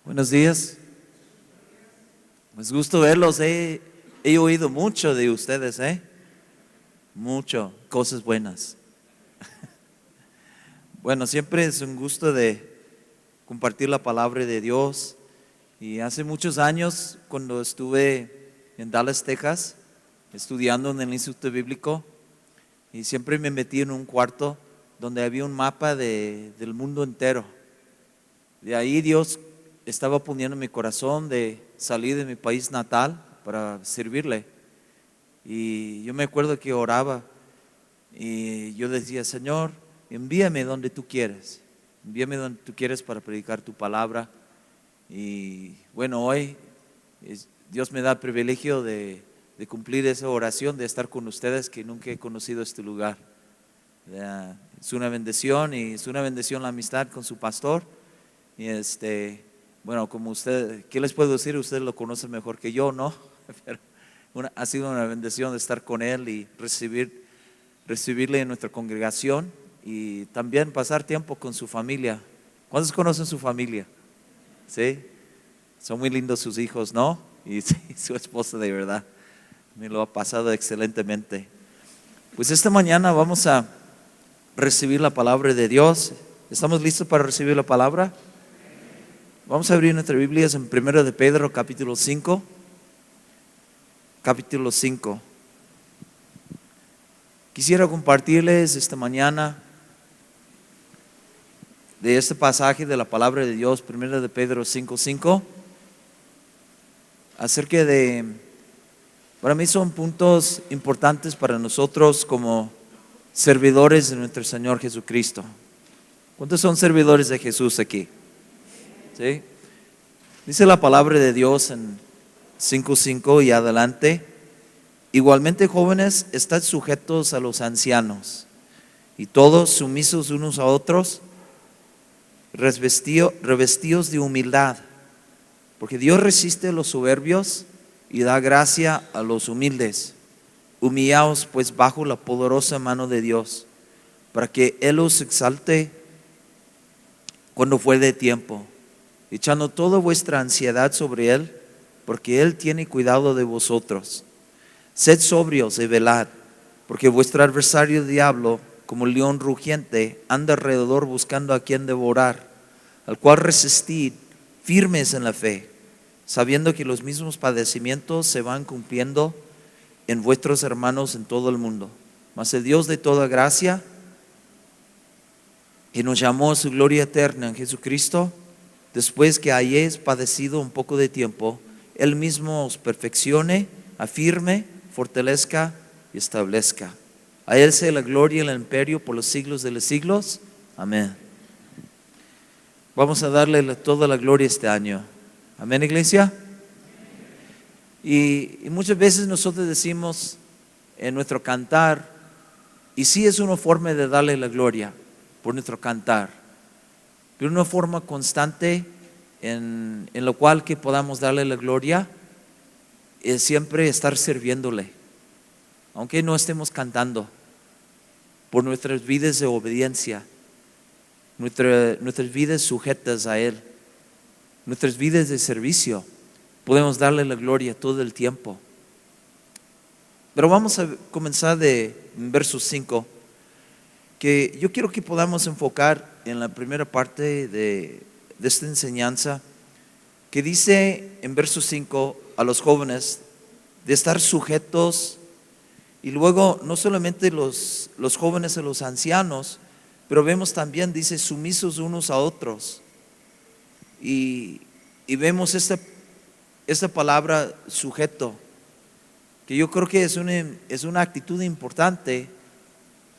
Buenos días, es gusto verlos. He oído mucho de ustedes, mucho, cosas buenas. Bueno, siempre es un gusto de compartir la palabra de Dios. Y hace muchos años, cuando estuve en Dallas, Texas, estudiando en el Instituto Bíblico, y siempre me metí en un cuarto donde había un mapa del mundo entero. De ahí Dios estaba poniendo en mi corazón de salir de mi país natal para servirle. Y yo me acuerdo que oraba y yo decía: Señor, envíame donde tú quieres, envíame donde tú quieres para predicar tu palabra. Y bueno, hoy Dios me da el privilegio de cumplir esa oración, de estar con ustedes, que nunca he conocido este lugar. Es una bendición, y es una bendición la amistad con su pastor. Y bueno, como usted, ¿qué les puedo decir? Ustedes lo conocen mejor que yo, ¿no? Pero ha sido una bendición de estar con él y recibirle en nuestra congregación, y también pasar tiempo con su familia. ¿Cuántos conocen su familia? ¿Sí? Son muy lindos sus hijos, ¿no? Y sí, su esposa, de verdad, me lo ha pasado excelentemente. Pues esta mañana vamos a recibir la palabra de Dios. ¿Estamos listos para recibir la palabra? Vamos a abrir nuestras Biblias en 1 de Pedro, capítulo 5. Capítulo 5. Quisiera compartirles esta mañana de este pasaje de la palabra de Dios, 1 de Pedro 5:5, acerca de, para mí son puntos importantes para nosotros como servidores de nuestro Señor Jesucristo. ¿Cuántos son servidores de Jesús aquí? ¿Sí? Dice la palabra de Dios en 5:5 y adelante: igualmente, jóvenes, estad sujetos a los ancianos, y todos sumisos unos a otros, revestidos de humildad, porque Dios resiste a los soberbios y da gracia a los humildes. Humillaos pues bajo la poderosa mano de Dios, para que Él os exalte cuando fuere tiempo, echando toda vuestra ansiedad sobre Él, porque Él tiene cuidado de vosotros. Sed sobrios y velad, porque vuestro adversario el diablo, como el león rugiente, anda alrededor buscando a quien devorar, al cual resistid firmes en la fe, sabiendo que los mismos padecimientos se van cumpliendo en vuestros hermanos en todo el mundo. Mas el Dios de toda gracia, que nos llamó a su gloria eterna en Jesucristo, después que hayáis padecido un poco de tiempo, Él mismo os perfeccione, afirme, fortalezca y establezca. A Él sea la gloria y el imperio por los siglos de los siglos. Amén. Vamos a darle toda la gloria este año. Amén, iglesia. Y muchas veces nosotros decimos en nuestro cantar, y sí es una forma de darle la gloria por nuestro cantar, pero una forma constante en lo cual que podamos darle la gloria es siempre estar sirviéndole, aunque no estemos cantando, por nuestras vidas de obediencia, nuestras vidas sujetas a Él, nuestras vidas de servicio. Podemos darle la gloria todo el tiempo. Pero vamos a comenzar de verso 5, que yo quiero que podamos enfocar en la primera parte de esta enseñanza, que dice en verso 5 a los jóvenes de estar sujetos, y luego no solamente los jóvenes a los ancianos, pero vemos también, dice, sumisos unos a otros. Y vemos esta palabra sujeto, que yo creo que es una actitud importante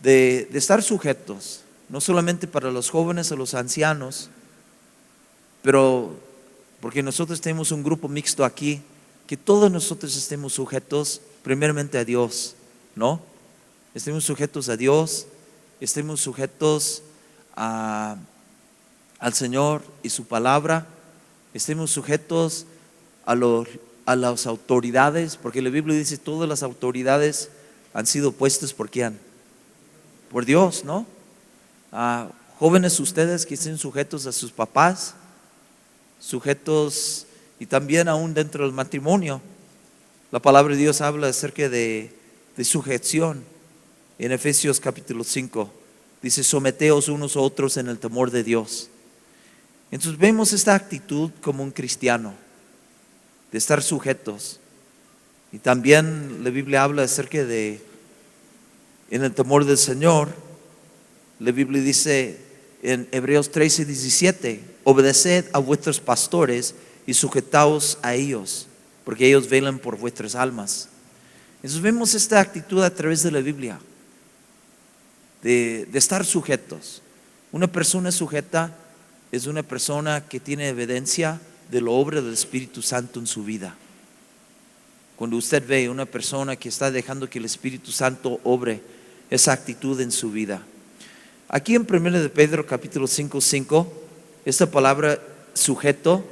de estar sujetos, no solamente para los jóvenes o los ancianos, pero porque nosotros tenemos un grupo mixto aquí, que todos nosotros estemos sujetos primeramente a Dios, ¿no? Estemos sujetos a Dios, estemos sujetos al Señor y su palabra, estemos sujetos a las autoridades, porque la Biblia dice todas las autoridades han sido puestas ¿por quién? Por Dios, ¿no? Jóvenes, ustedes que estén sujetos a sus papás, sujetos, y también aún dentro del matrimonio. La palabra de Dios habla acerca de sujeción. En Efesios capítulo 5 dice: someteos unos a otros en el temor de Dios. Entonces vemos esta actitud como un cristiano, de estar sujetos. Y también la Biblia habla acerca de, en el temor del Señor, la Biblia dice en Hebreos 13:17: obedeced a vuestros pastores y sujetaos a ellos, porque ellos velan por vuestras almas. Entonces vemos esta actitud a través de la Biblia, de estar sujetos. Una persona sujeta es una persona que tiene evidencia de la obra del Espíritu Santo en su vida. Cuando usted ve una persona que está dejando que el Espíritu Santo obre esa actitud en su vida. Aquí en 1 de Pedro capítulo 5:5, esta palabra sujeto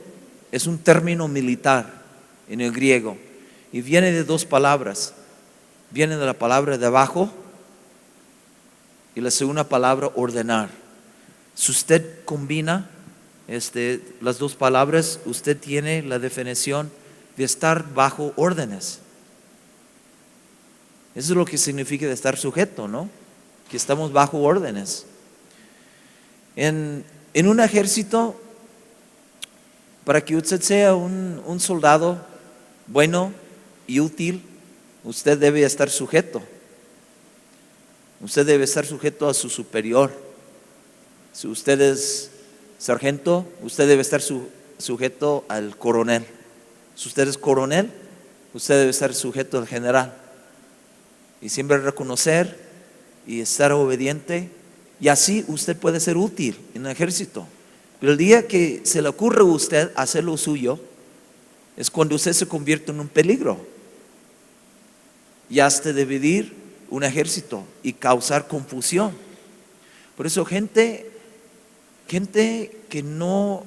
es un término militar en el griego y viene de dos palabras. Viene de la palabra debajo y la segunda palabra ordenar. Si usted combina las dos palabras, usted tiene la definición de estar bajo órdenes. Eso es lo que significa de estar sujeto, ¿no? Que estamos bajo órdenes. En un ejército, para que usted sea un soldado bueno y útil, usted debe estar sujeto. Usted debe estar sujeto a su superior. Si usted es sargento, usted debe estar sujeto al coronel. Si usted es coronel, usted debe estar sujeto al general. Y siempre reconocer y estar obediente. Y así usted puede ser útil en el ejército. Pero el día que se le ocurre a usted hacer lo suyo, es cuando usted se convierte en un peligro. Y hasta dividir un ejército y causar confusión. Por eso gente que no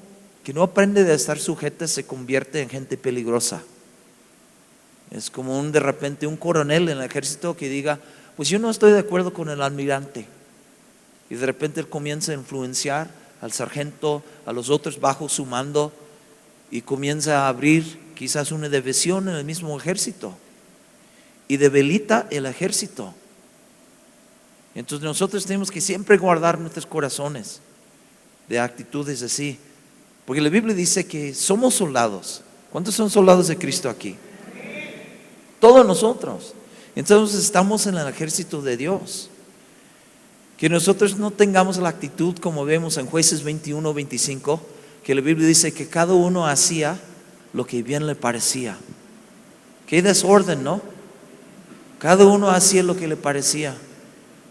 aprende de estar sujeta se convierte en gente peligrosa. Es como de repente un coronel en el ejército que diga: pues yo no estoy de acuerdo con el almirante. Y de repente él comienza a influenciar al sargento, a los otros bajo su mando, y comienza a abrir quizás una división en el mismo ejército y debilita el ejército. Entonces nosotros tenemos que siempre guardar nuestros corazones de actitudes así, porque la Biblia dice que somos soldados. ¿Cuántos son soldados de Cristo aquí? Todos nosotros. Entonces estamos en el ejército de Dios. Que nosotros no tengamos la actitud como vemos en Jueces 21:25, que la Biblia dice que cada uno hacía lo que bien le parecía. Qué desorden, ¿no? Cada uno hacía lo que le parecía.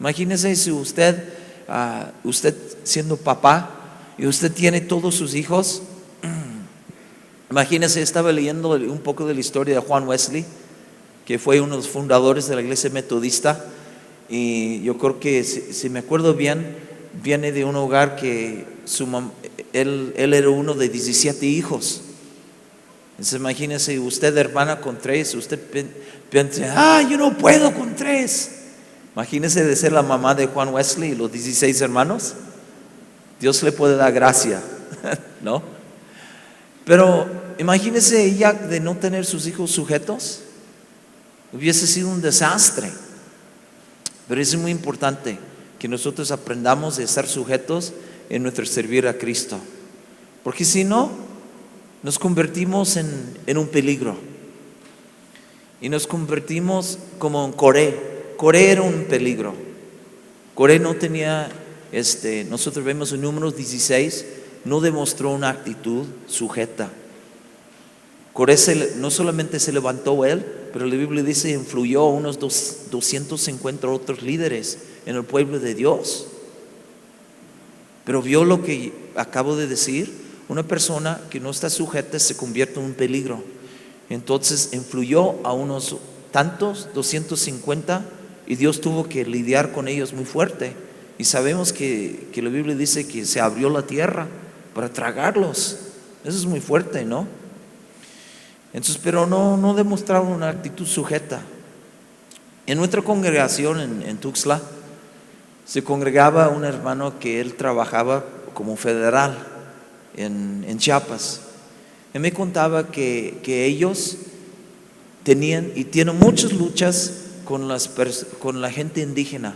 Imagínese si usted siendo papá y usted tiene todos sus hijos. Imagínese, estaba leyendo un poco de la historia de Juan Wesley, que fue uno de los fundadores de la iglesia metodista. Y yo creo que, si me acuerdo bien, viene de un hogar que él era uno de 17 hijos. Entonces imagínese usted, hermana, con 3. Usted piensa: yo no puedo con 3. Imagínese de ser la mamá de Juan Wesley y los 16 hermanos. Dios le puede dar gracia, ¿no? Pero imagínese ella de no tener sus hijos sujetos. Hubiese sido un desastre. Pero es muy importante que nosotros aprendamos a estar sujetos en nuestro servir a Cristo, porque si no, nos convertimos en un peligro y nos convertimos como en Coré. Coré era un peligro. Coré no tenía, nosotros vemos en Números 16, no demostró una actitud sujeta. Coré no solamente se levantó él, pero la Biblia dice influyó a unos 250 otros líderes en el pueblo de Dios. Pero vio lo que acabo de decir: una persona que no está sujeta se convierte en un peligro. Entonces influyó a unos tantos, 250, y Dios tuvo que lidiar con ellos muy fuerte. Y sabemos que la Biblia dice que se abrió la tierra para tragarlos. Eso es muy fuerte, ¿no? Entonces, pero no demostraron una actitud sujeta. En nuestra congregación en Tuxtla se congregaba un hermano que él trabajaba como federal en Chiapas, Él me contaba que ellos tenían y tienen muchas luchas con la gente indígena.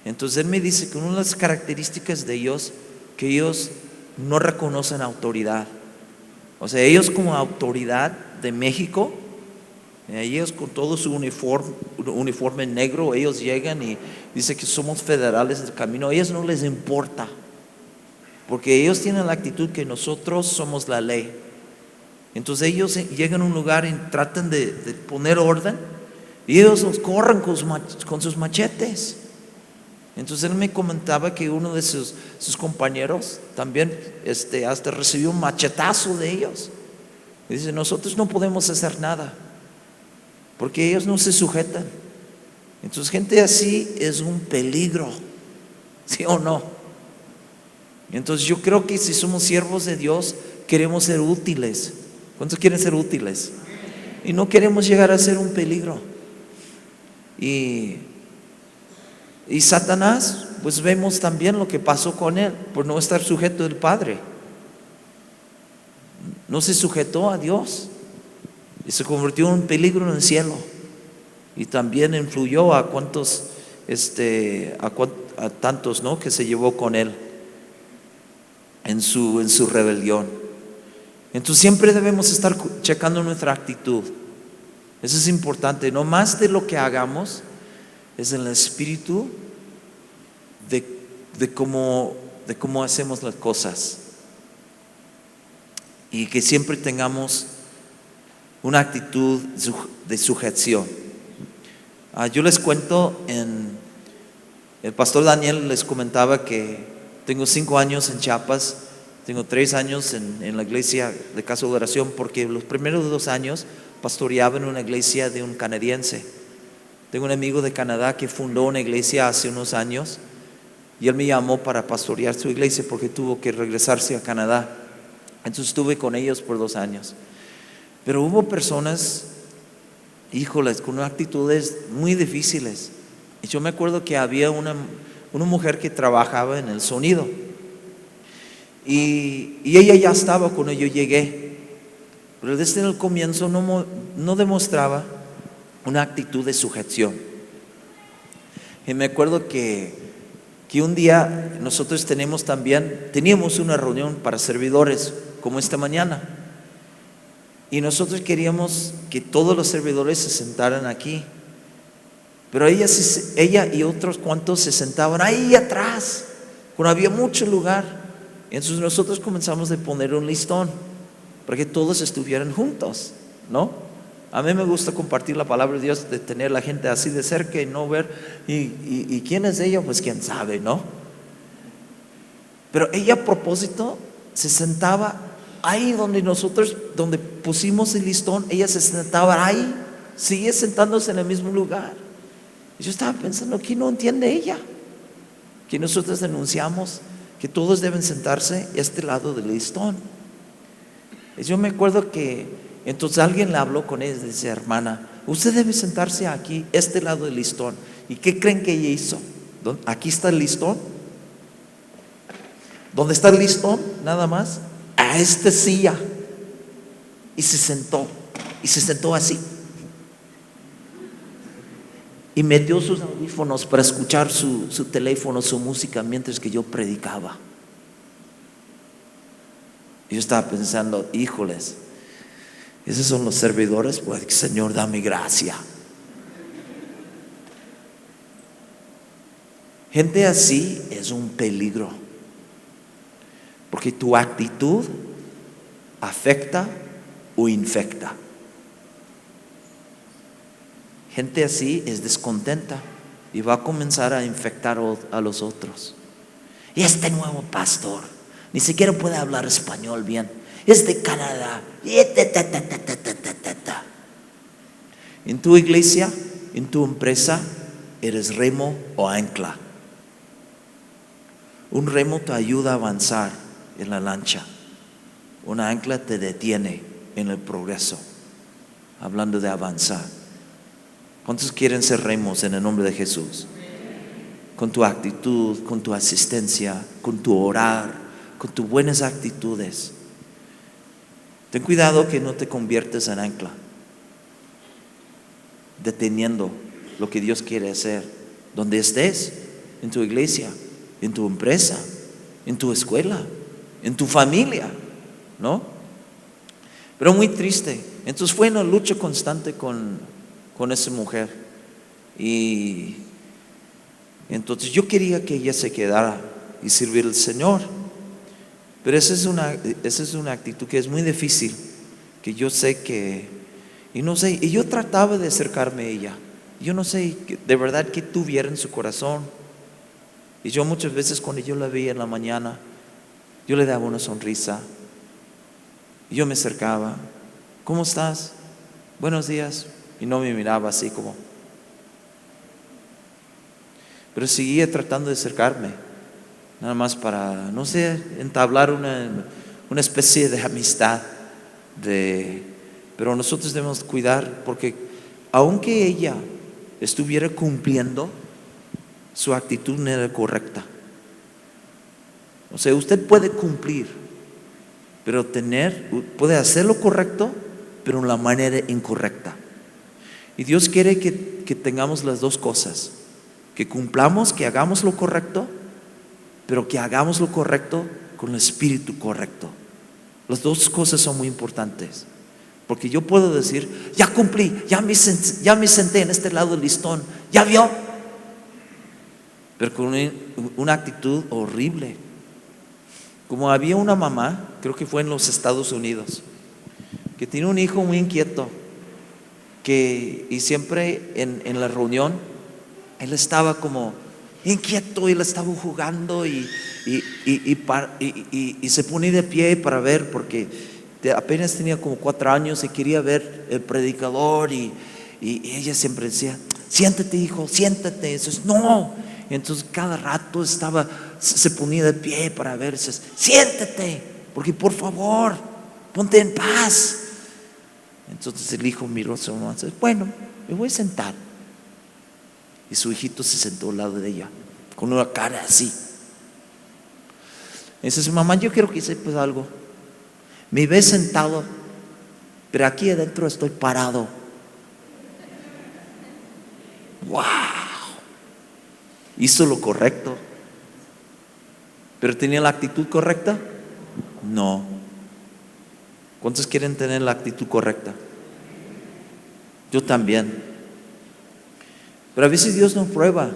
Entonces él me dice que una de las características de ellos, que ellos no reconocen autoridad. O sea, ellos como autoridad de México, ellos con todo su uniforme negro, ellos llegan y dicen que somos federales del camino. A ellos no les importa, porque ellos tienen la actitud que nosotros somos la ley. Entonces ellos llegan a un lugar y tratan de poner orden, y ellos los corren con sus machetes. Entonces él me comentaba que uno de sus compañeros también hasta recibió un machetazo de ellos. Y dice, nosotros no podemos hacer nada, porque ellos no se sujetan. Entonces gente así es un peligro, ¿sí o no? Entonces yo creo que si somos siervos de Dios, queremos ser útiles. ¿Cuántos quieren ser útiles? Y no queremos llegar a ser un peligro. Y Satanás, pues vemos también lo que pasó con él por no estar sujeto al Padre. No se sujetó a Dios y se convirtió en un peligro en el cielo. Y también influyó a cuantos, a tantos, ¿no?, que se llevó con él en su rebelión. Entonces siempre debemos estar checando nuestra actitud. Eso es importante. No más de lo que hagamos, es en el espíritu de cómo hacemos las cosas. Y que siempre tengamos una actitud de sujeción. Yo les cuento, el pastor Daniel les comentaba que tengo 5 años en Chiapas, tengo 3 años en la iglesia de Casa de Oración, porque los primeros 2 años pastoreaba en una iglesia de un canadiense. Tengo un amigo de Canadá que fundó una iglesia hace unos años, y él me llamó para pastorear su iglesia porque tuvo que regresarse a Canadá. Entonces estuve con ellos por 2 años. Pero hubo personas, híjoles, con actitudes muy difíciles. Y yo me acuerdo que había una mujer que trabajaba en el sonido, y ella ya estaba cuando yo llegué, pero desde el comienzo no demostraba una actitud de sujeción. Y me acuerdo que un día nosotros teníamos una reunión para servidores, como esta mañana, y nosotros queríamos que todos los servidores se sentaran aquí, pero ella y otros cuantos se sentaban ahí atrás, cuando había mucho lugar. Entonces nosotros comenzamos a poner un listón para que todos estuvieran juntos, ¿no? A mí me gusta compartir la palabra de Dios, de tener la gente así de cerca y no ver, y quién es ella, pues quién sabe, ¿no? Pero ella a propósito se sentaba ahí donde pusimos el listón. Ella se sentaba ahí, sigue sentándose en el mismo lugar. Y yo estaba pensando, ¿qué no entiende ella? Que nosotros denunciamos que todos deben sentarse a este lado del listón. Y yo me acuerdo que entonces alguien le habló con ella y dice, hermana, usted debe sentarse aquí, este lado del listón. ¿Y qué creen que ella hizo? Aquí está el listón. ¿Dónde está el listón? Nada más a esta silla. Y se sentó así. Y metió sus audífonos para escuchar su teléfono, su música, mientras que yo predicaba. Y yo estaba pensando, híjoles, esos son los servidores, pues Señor, dame gracia. Gente así es un peligro, porque tu actitud afecta o infecta. Gente así es descontenta y va a comenzar a infectar a los otros. Y este nuevo pastor ni siquiera puede hablar español bien, es de Canadá. En tu iglesia, en tu empresa, eres remo o ancla. Un remo te ayuda a avanzar en la lancha, una ancla te detiene en el progreso. Hablando de avanzar, ¿cuántos quieren ser remos en el nombre de Jesús? Con tu actitud, con tu asistencia, con tu orar, con tus buenas actitudes. Ten cuidado que no te conviertes en ancla, deteniendo lo que Dios quiere hacer, donde estés, en tu iglesia, en tu empresa, en tu escuela, en tu familia, ¿no? Pero muy triste. Entonces fue una lucha constante con esa mujer. Y entonces yo quería que ella se quedara y sirviera al Señor. Pero esa es una actitud que es muy difícil, que yo sé que, y no sé, y yo trataba de acercarme a ella. Yo no sé de verdad qué tuviera en su corazón. Y yo muchas veces cuando yo la veía en la mañana, yo le daba una sonrisa. Y yo me acercaba. ¿Cómo estás? Buenos días. Y no me miraba así como. Pero seguía tratando de acercarme, nada más para, no sé, entablar una especie de amistad. Pero nosotros debemos cuidar, porque aunque ella estuviera cumpliendo, su actitud no era correcta. O sea, usted puede cumplir, pero puede hacer lo correcto, pero en la manera incorrecta. Y Dios quiere que tengamos las dos cosas, que cumplamos, que hagamos lo correcto, pero que hagamos lo correcto con el espíritu correcto. Las dos cosas son muy importantes, porque yo puedo decir, ya cumplí, ya me senté en este lado del listón, ya vio, pero con una actitud horrible. Como había una mamá, creo que fue en los Estados Unidos, que tiene un hijo muy inquieto, y siempre en la reunión él estaba como inquieto y le estaba jugando y se ponía de pie para ver, porque apenas tenía como 4 años y quería ver el predicador, y ella siempre decía, siéntate hijo, siéntate. Y entonces, no. Y entonces cada rato se ponía de pie para ver, siéntate, porque por favor, ponte en paz. Entonces el hijo miró a su mamá y dice, bueno, me voy a sentar. Y su hijito se sentó al lado de ella, con una cara así. Y dice, mamá, yo quiero que sepas algo. Me ves sentado, pero aquí adentro estoy parado. ¡Wow! Hizo lo correcto. ¿Pero tenía la actitud correcta? No. ¿Cuántos quieren tener la actitud correcta? Yo también. Pero a veces Dios nos prueba,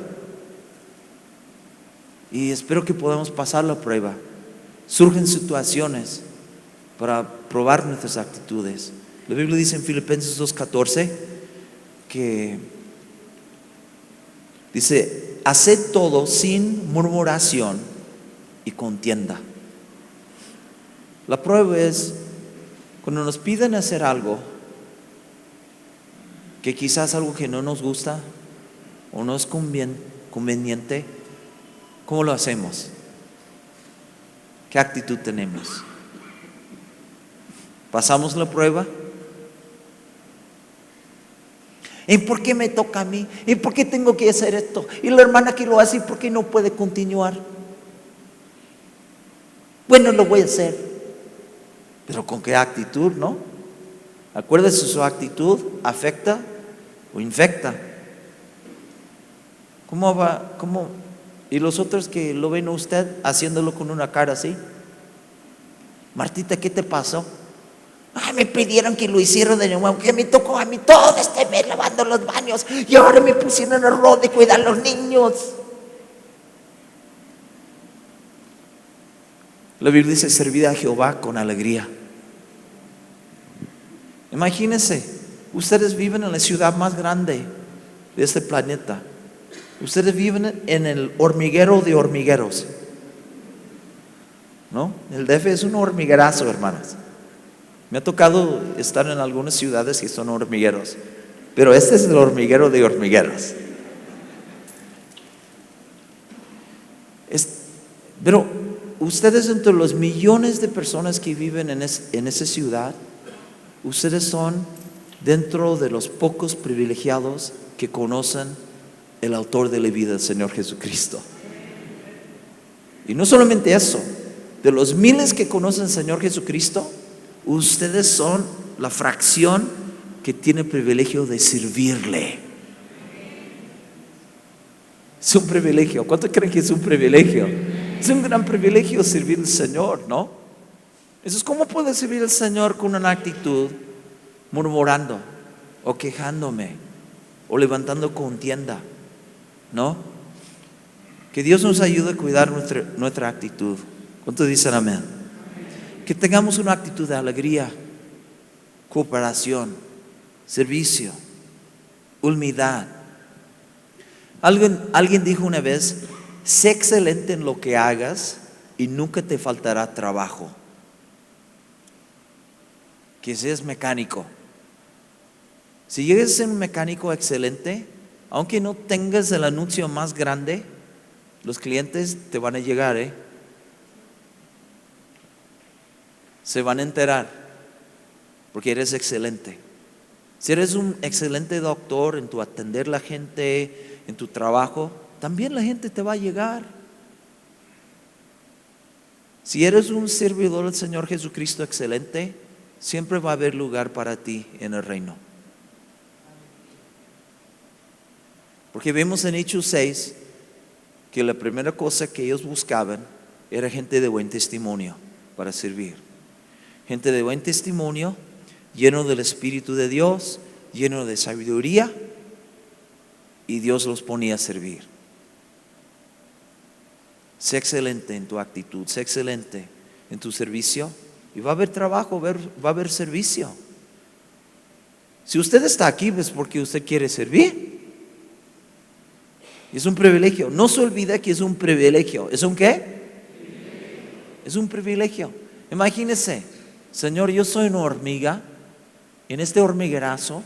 y espero que podamos pasar la prueba. Surgen situaciones para probar nuestras actitudes. La Biblia dice en Filipenses 2:14 que dice, haced todo sin murmuración y contienda. La prueba es cuando nos piden hacer algo, que quizás algo que no nos gusta o no es conveniente, ¿cómo lo hacemos? ¿Qué actitud tenemos? ¿Pasamos la prueba? ¿Y por qué me toca a mí? ¿Y por qué tengo que hacer esto? Y la hermana que lo hace, ¿y por qué no puede continuar? Bueno, lo voy a hacer. Pero ¿con qué actitud, no? Acuérdese, su actitud afecta o infecta. ¿Cómo va? ¿Cómo? Y los otros que lo ven a usted haciéndolo con una cara así. Martita, ¿qué te pasó? Ay, me pidieron que lo hiciera de nuevo, que me tocó a mí todo este mes lavando los baños, y ahora me pusieron el rol de cuidar a los niños. La Biblia dice, servid a Jehová con alegría. Imagínense, ustedes viven en la ciudad más grande de este planeta. Ustedes viven en el hormiguero de hormigueros, ¿no? El DF es un hormiguerazo, hermanas. Me ha tocado estar en algunas ciudades que son hormigueros, pero este es el hormiguero de hormigueros. Pero ustedes, entre los millones de personas que viven en esa ciudad, ustedes son dentro de los pocos privilegiados que conocen el autor de la vida, el Señor Jesucristo. Y no solamente eso, de los miles que conocen al Señor Jesucristo, Ustedes son la fracción que tiene el privilegio de servirle. Es un privilegio. ¿Cuánto creen que es un privilegio? Es un gran privilegio servir al Señor, ¿no? Entonces, ¿cómo puedo servir al Señor con una actitud murmurando o quejándome o levantando contienda? ¿No? Que Dios nos ayude a cuidar nuestra actitud. ¿Cuántos dicen amén? Que tengamos una actitud de alegría, cooperación, servicio, humildad. Alguien dijo una vez: sé excelente en lo que hagas y nunca te faltará trabajo. Que seas mecánico. Si llegas a ser un mecánico excelente, aunque no tengas el anuncio más grande, los clientes te van a llegar, se van a enterar, porque eres excelente. Si eres un excelente doctor en tu atender a la gente, en tu trabajo, también la gente te va a llegar. Si eres un servidor del Señor Jesucristo excelente, siempre va a haber lugar para ti en el reino. Porque vemos en Hechos 6 que la primera cosa que ellos buscaban era gente de buen testimonio para servir. Gente de buen testimonio, lleno del Espíritu de Dios, lleno de sabiduría, y Dios los ponía a servir. Sé excelente en tu actitud, sé excelente en tu servicio, y va a haber trabajo, va a haber servicio. Si usted está aquí, es porque usted quiere servir. Es un privilegio. No se olvide que es un privilegio. ¿Es un qué? Es un privilegio. Imagínese: Señor, yo soy una hormiga en este hormiguerazo,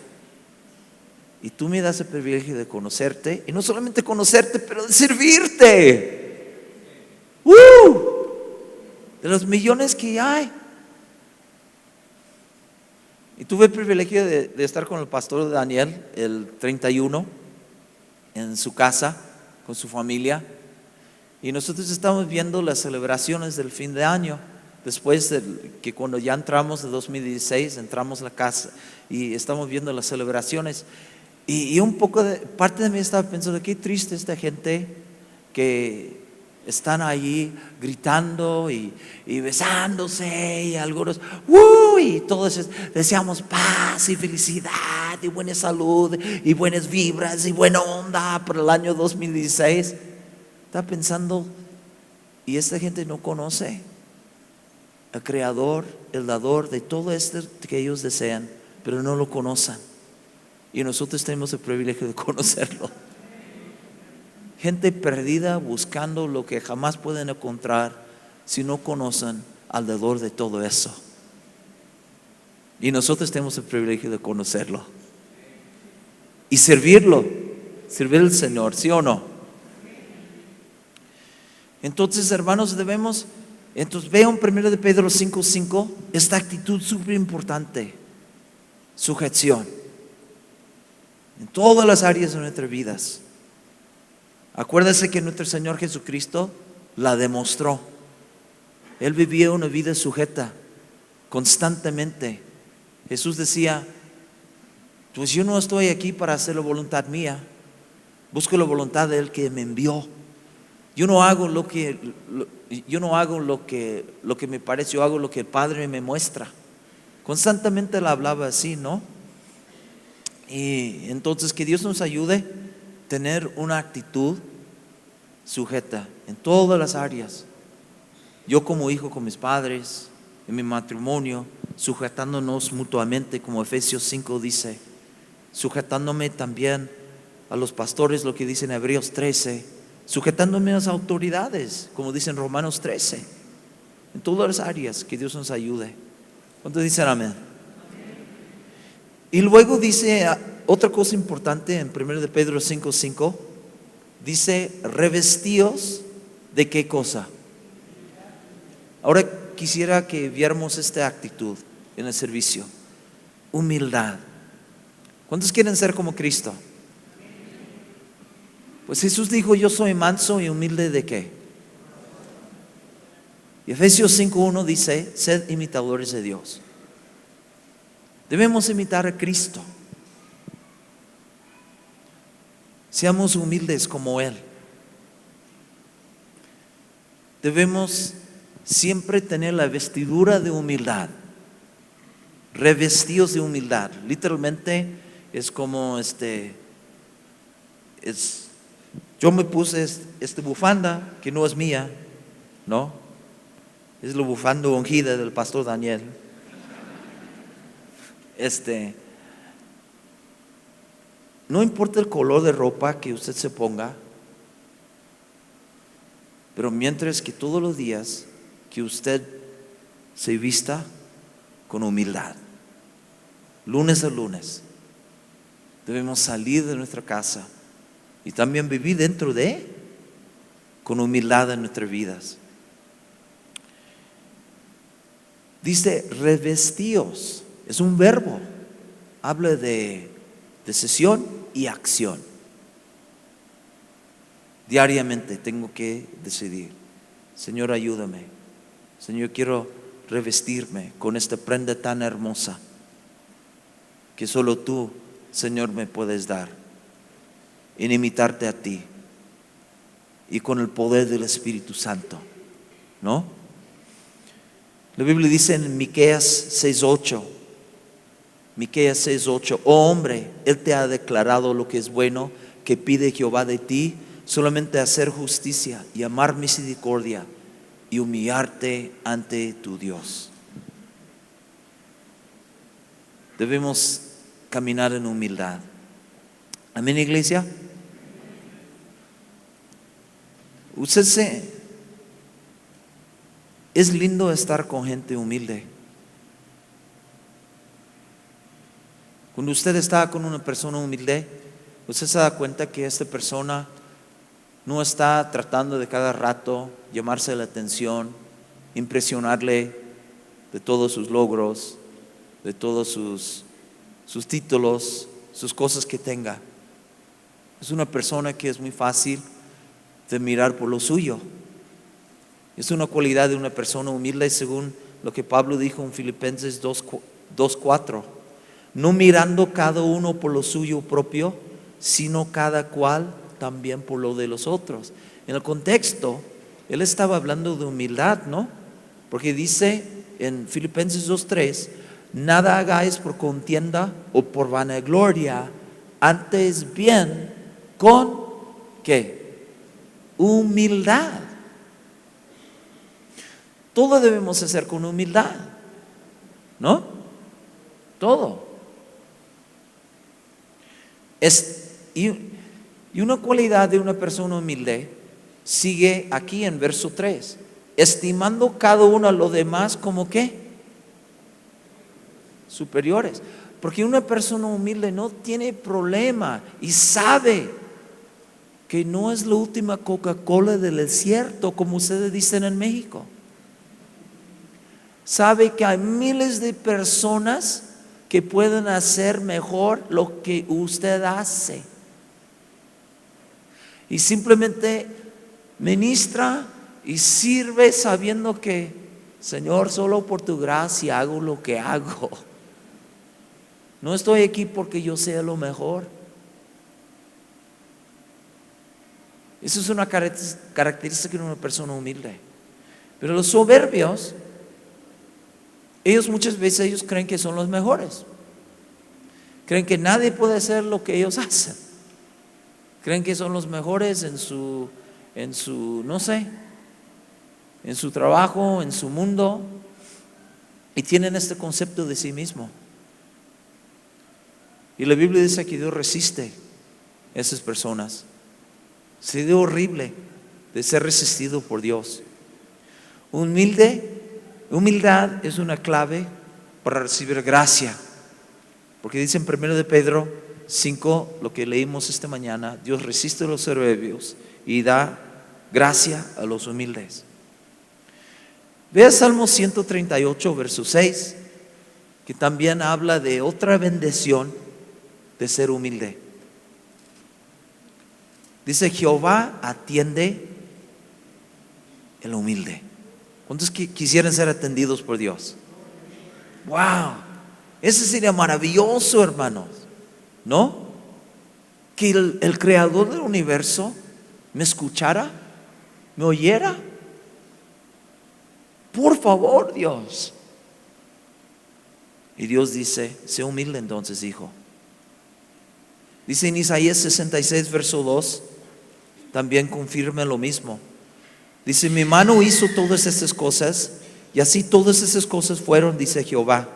y tú me das el privilegio de conocerte, y no solamente conocerte, pero de servirte. De los millones que hay. Y tuve el privilegio de estar con el pastor Daniel el 31 en su casa con su familia, y nosotros estamos viendo las celebraciones del fin de año. Después de que cuando ya entramos de 2016, entramos a la casa y estamos viendo las celebraciones, y un poco parte de mí estaba pensando: qué triste esta gente que están allí gritando y besándose, y algunos y todos deseamos paz y felicidad y buena salud y buenas vibras y buena onda para el año 2016. Estaba pensando: y esta gente no conoce al Creador, el dador de todo esto que ellos desean, pero no lo conocen, y nosotros tenemos el privilegio de conocerlo. Gente perdida buscando lo que jamás pueden encontrar si no conocen al dador de todo eso, y nosotros tenemos el privilegio de conocerlo y servirlo, servir al Señor, ¿sí o no? Entonces, hermanos, vean 1 de Pedro 5:5, esta actitud súper importante: sujeción en todas las áreas de nuestras vidas. Acuérdese que nuestro Señor Jesucristo la demostró. Él vivía una vida sujeta constantemente. Jesús decía: pues yo no estoy aquí para hacer la voluntad mía, busco la voluntad de Él que me envió. Yo no hago lo que me parece, yo hago lo que el Padre me muestra. Constantemente Él hablaba así, ¿no? Y entonces, que Dios nos ayude a tener una actitud sujeta en todas las áreas. Yo como hijo con mis padres, en mi matrimonio, sujetándonos mutuamente, como Efesios 5 dice, sujetándome también a los pastores, lo que dice en Hebreos 13, sujetándome a las autoridades, como dice en Romanos 13, en todas las áreas. Que Dios nos ayude. ¿Cuántos dicen amén? Y luego dice otra cosa importante en 1 de Pedro 5:5, dice: revestíos de ¿qué cosa? Ahora quisiera que viéramos esta actitud en el servicio: humildad. ¿Cuántos quieren ser como Cristo? Pues Jesús dijo: yo soy manso y humilde ¿de qué? Y Efesios 5:1 dice: sed imitadores de Dios. Debemos imitar a Cristo. Seamos humildes como Él. Debemos siempre tener la vestidura de humildad, revestidos de humildad. Literalmente es como yo me puse esta bufanda que no es mía, ¿no? Es la bufanda ungida del pastor Daniel. No importa el color de ropa que usted se ponga, pero mientras que todos los días que usted se vista con humildad, lunes a lunes, debemos salir de nuestra casa y también vivir dentro de, con humildad en nuestras vidas. Dice revestíos, es un verbo, habla de decisión y acción. Diariamente tengo que decidir, Señor, ayúdame. Señor, quiero revestirme con esta prenda tan hermosa que solo tú, Señor, me puedes dar, en imitarte a ti y con el poder del Espíritu Santo, ¿no? La Biblia dice en Miqueas 6:8, oh hombre, Él te ha declarado lo que es bueno, que pide Jehová de ti, solamente hacer justicia y amar misericordia y humillarte ante tu Dios. Debemos caminar en humildad. Amén, iglesia. Es lindo estar con gente humilde. Cuando usted está con una persona humilde, usted se da cuenta que esta persona no está tratando de cada rato llamarse la atención, impresionarle de todos sus logros, de todos sus títulos, sus cosas que tenga. Es una persona que es muy fácil de mirar por lo suyo. Es una cualidad de una persona humilde, según lo que Pablo dijo en Filipenses 2:4. No mirando cada uno por lo suyo propio, sino cada cual también por lo de los otros. En el contexto, él estaba hablando de humildad, ¿no? Porque dice en Filipenses 2:3, nada hagáis por contienda o por vanagloria, antes bien con ¿qué? Humildad. Todo debemos hacer con humildad, ¿no? Todo. Y una cualidad de una persona humilde sigue aquí en verso 3, estimando cada uno a los demás como ¿qué? Superiores. Porque una persona humilde no tiene problema y sabe que no es la última Coca-Cola del desierto, como ustedes dicen en México. Sabe que hay miles de personas que pueden hacer mejor lo que usted hace. Y simplemente ministra y sirve sabiendo que, Señor, solo por tu gracia hago lo que hago. No estoy aquí porque yo sea lo mejor. Eso es una característica de una persona humilde. Pero los soberbios, muchas veces ellos creen que son los mejores. Creen que nadie puede hacer lo que ellos hacen. Creen que son los mejores en su no sé, en su trabajo, en su mundo, y tienen este concepto de sí mismo. Y la Biblia dice que Dios resiste a esas personas. Sería horrible de ser resistido por Dios. Humildad es una clave para recibir gracia, porque dice en 1 de Pedro 5, lo que leímos esta mañana, Dios resiste a los soberbios y da gracia a los humildes. Vea Salmo 138, verso 6, que también habla de otra bendición de ser humilde. Dice, Jehová atiende el humilde. ¿Cuántos quisieran ser atendidos por Dios? ¡Wow! Ese sería maravilloso, hermanos, ¿no? Que el creador del universo me escuchara, me oyera. Por favor, Dios. Y Dios dice: sé humilde entonces, hijo. Dice en Isaías 66, verso 2, también confirma lo mismo. Dice: mi mano hizo todas estas cosas, y así todas esas cosas fueron, dice Jehová.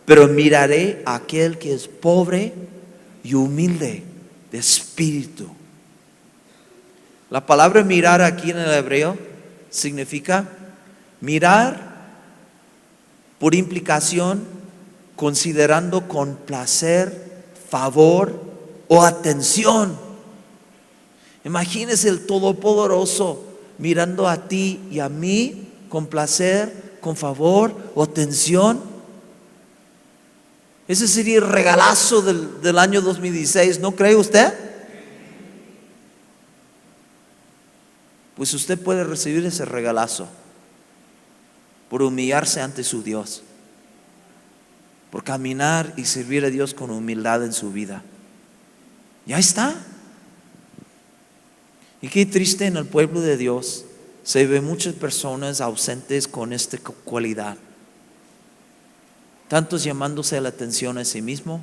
Pero miraré a aquel que es pobre y humilde de espíritu. La palabra mirar aquí en el hebreo significa mirar por implicación, considerando con placer, favor o atención. Imagínese el Todopoderoso mirando a ti y a mí con placer, con favor o atención. Ese sería el regalazo del año 2016, ¿no cree usted? Pues usted puede recibir ese regalazo por humillarse ante su Dios, por caminar y servir a Dios con humildad en su vida. Ya está. Y qué triste, en el pueblo de Dios se ve muchas personas ausentes con esta cualidad. Tantos llamándose la atención a sí mismo,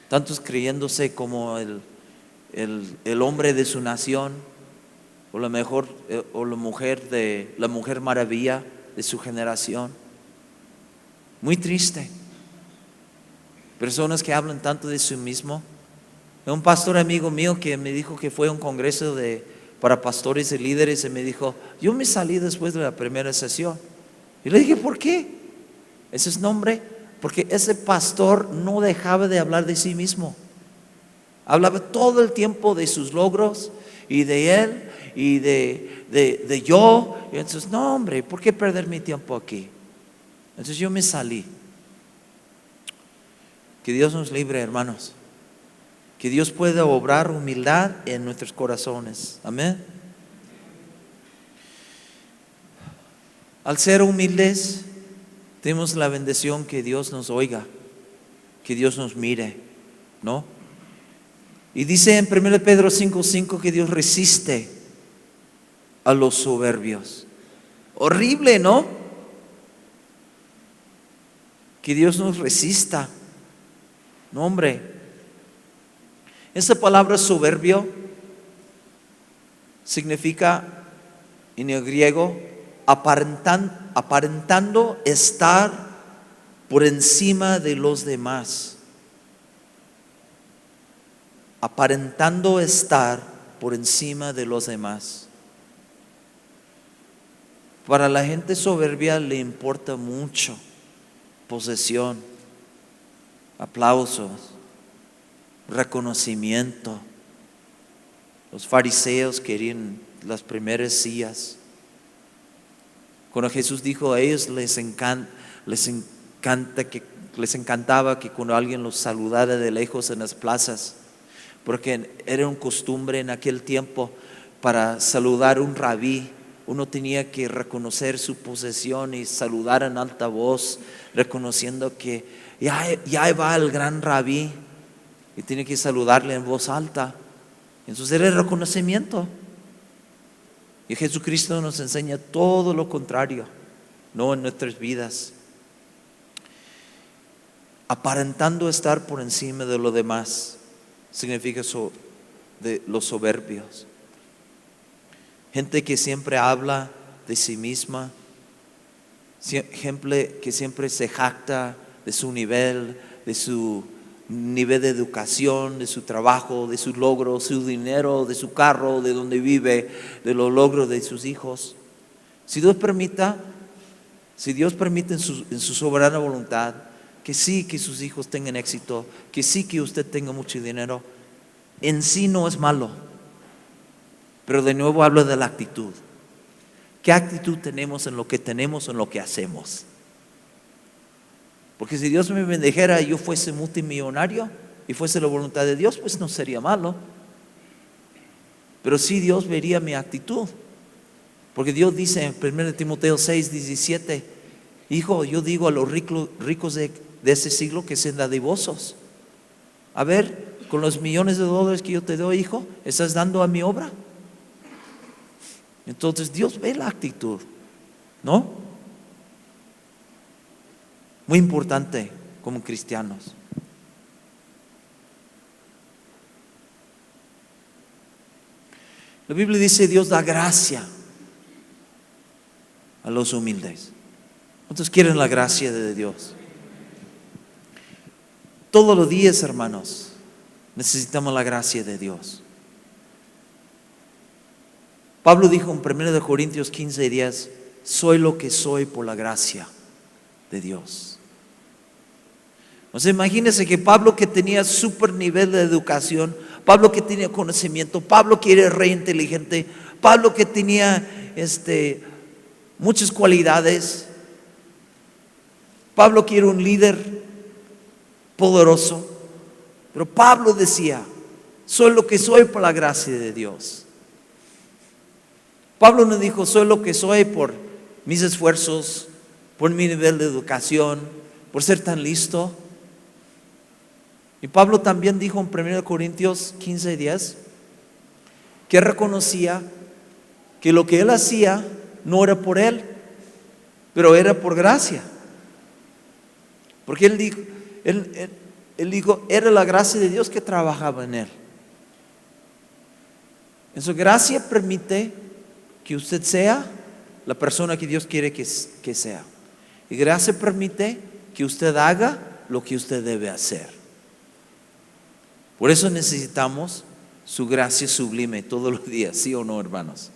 tantos creyéndose como el hombre de su nación, o la mujer maravilla de su generación. Muy triste. Personas que hablan tanto de sí mismo. Un pastor amigo mío que me dijo que fue a un congreso para pastores y líderes, y me dijo: yo me salí después de la primera sesión. Y le dije: ¿por qué? Ese es nombre, porque ese pastor no dejaba de hablar de sí mismo. Hablaba todo el tiempo de sus logros y de él y de yo. Y entonces, no, hombre, ¿por qué perder mi tiempo aquí? Entonces yo me salí. Que Dios nos libre, hermanos. Que Dios pueda obrar humildad en nuestros corazones. Amén. Al ser humildes, tenemos la bendición que Dios nos oiga, que Dios nos mire, ¿no? Y dice en 1 Pedro 5:5 que Dios resiste a los soberbios. Horrible, ¿no? Que Dios nos resista. No, hombre. Esa palabra soberbio significa en el griego aparentando estar por encima de los demás. Aparentando estar por encima de los demás. Para la gente soberbia le importa mucho posesión, aplausos, reconocimiento. Los fariseos querían las primeras sillas. Cuando Jesús dijo a ellos, les encantaba que cuando alguien los saludara de lejos en las plazas, porque era una costumbre en aquel tiempo. Para saludar a un rabí, uno tenía que reconocer su posesión y saludar en alta voz, reconociendo que ya va el gran rabí, y tiene que saludarle en voz alta. Entonces era el reconocimiento. Y Jesucristo nos enseña todo lo contrario, no en nuestras vidas. Aparentando estar por encima de lo demás significa de los soberbios. Gente que siempre habla de sí misma, gente que siempre se jacta de su nivel de educación, de su trabajo, de sus logros, su dinero, de su carro, de donde vive, de los logros de sus hijos. Si Dios permite en su soberana voluntad que sí, que sus hijos tengan éxito, que sí, que usted tenga mucho dinero, en sí no es malo. Pero de nuevo hablo de la actitud. ¿Qué actitud tenemos en lo que tenemos, en lo que hacemos? Porque si Dios me bendijera y yo fuese multimillonario y fuese la voluntad de Dios, pues no sería malo. Pero sí, Dios vería mi actitud. Porque Dios dice en 1 Timoteo 6:17: hijo, yo digo a los ricos de ese siglo que sean dadivosos. A ver, con los millones de dólares que yo te doy, hijo, ¿estás dando a mi obra? Entonces Dios ve la actitud, ¿no? Muy importante como cristianos. La Biblia dice: Dios da gracia a los humildes. ¿Cuántos quieren la gracia de Dios? Todos los días, hermanos, necesitamos la gracia de Dios. Pablo dijo en 1 Corintios 15:10: soy lo que soy por la gracia de Dios. O sea, imagínense que Pablo, que tenía súper nivel de educación, Pablo que tenía conocimiento, Pablo que era re inteligente, Pablo que tenía muchas cualidades, Pablo que era un líder poderoso, pero Pablo decía: soy lo que soy por la gracia de Dios. Pablo no dijo: soy lo que soy por mis esfuerzos, por mi nivel de educación, por ser tan listo. Y Pablo también dijo en 1 Corintios 15:10 que reconocía que lo que él hacía no era por él, pero era por gracia. Porque él dijo, era la gracia de Dios que trabajaba en él. En su gracia permite que usted sea la persona que Dios quiere que sea. Y gracia permite que usted haga lo que usted debe hacer. Por eso necesitamos su gracia sublime todos los días, ¿sí o no, hermanos?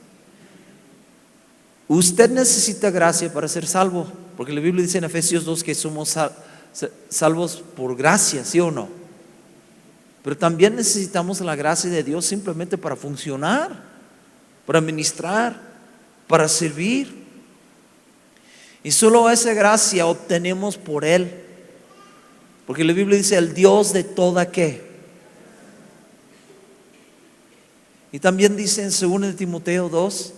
Usted necesita gracia para ser salvo, porque la Biblia dice en Efesios 2 que somos salvos por gracia, ¿sí o no? Pero también necesitamos la gracia de Dios simplemente para funcionar, para ministrar, para servir. Y solo esa gracia obtenemos por Él, porque la Biblia dice: el Dios de toda ¿qué? Y también dice en 2 Timoteo 2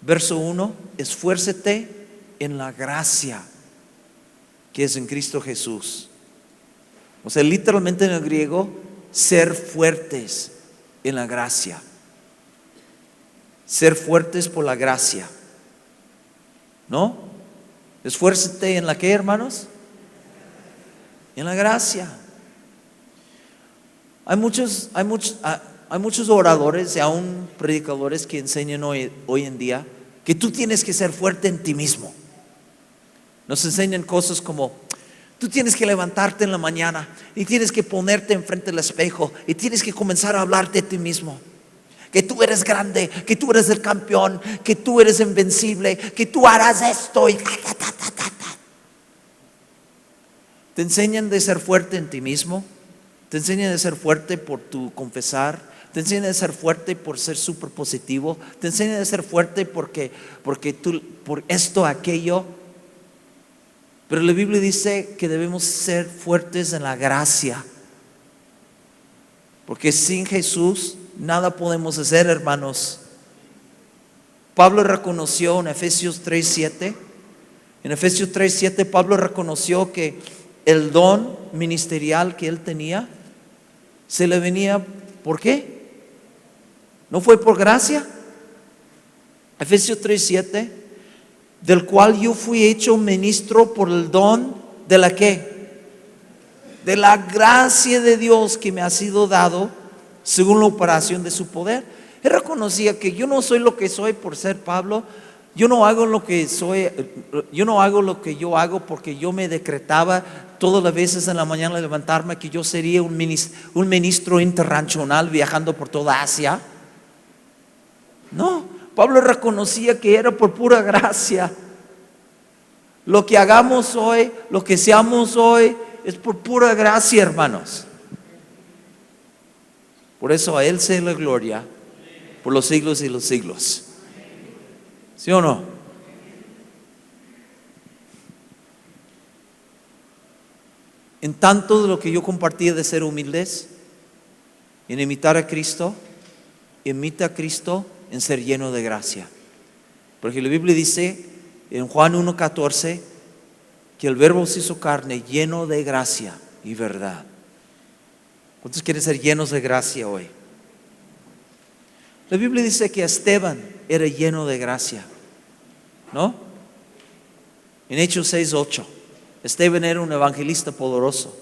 verso 1: esfuércete en la gracia que es en Cristo Jesús. O sea, literalmente en el griego, ser fuertes en la gracia. Ser fuertes por la gracia, ¿no? Esfuércete en la ¿qué, hermanos? En la gracia. Hay muchos oradores y aún predicadores que enseñan hoy en día que tú tienes que ser fuerte en ti mismo. Nos enseñan cosas como: tú tienes que levantarte en la mañana y tienes que ponerte enfrente del espejo y tienes que comenzar a hablarte de ti mismo. Que tú eres grande, que tú eres el campeón, que tú eres invencible, que tú harás esto y Te enseñan de ser fuerte en ti mismo. Te enseñan de ser fuerte por tu confesar. Te enseñan de ser fuerte por ser súper positivo. Te enseñan de ser fuerte porque tú, por esto, aquello. Pero la Biblia dice que debemos ser fuertes en la gracia. Porque sin Jesús nada podemos hacer, hermanos. Pablo reconoció en Efesios 3:7. En Efesios 3:7 Pablo reconoció que el don ministerial que él tenía se le venía, ¿por qué? ¿No fue por gracia? Efesios 3:7: del cual yo fui hecho ministro por el don de la ¿qué? De la gracia de Dios que me ha sido dado según la operación de su poder. Él reconocía que yo no soy lo que soy por ser Pablo. Yo no hago lo que soy, yo no hago lo que yo hago porque yo me decretaba todas las veces en la mañana al levantarme que yo sería un ministro internacional viajando por toda Asia. No, Pablo reconocía que era por pura gracia. Lo que hagamos hoy, lo que seamos hoy, es por pura gracia, hermanos. Por eso a Él sea la gloria por los siglos y los siglos. ¿Sí o no? En tanto de lo que yo compartía de ser humildes, en imitar a Cristo, imita a Cristo en ser lleno de gracia. Porque la Biblia dice en Juan 1:14 que el Verbo se hizo carne, lleno de gracia y verdad. ¿Cuántos quieren ser llenos de gracia hoy? La Biblia dice que Esteban era lleno de gracia, ¿no? En Hechos 6:8, Esteban era un evangelista poderoso,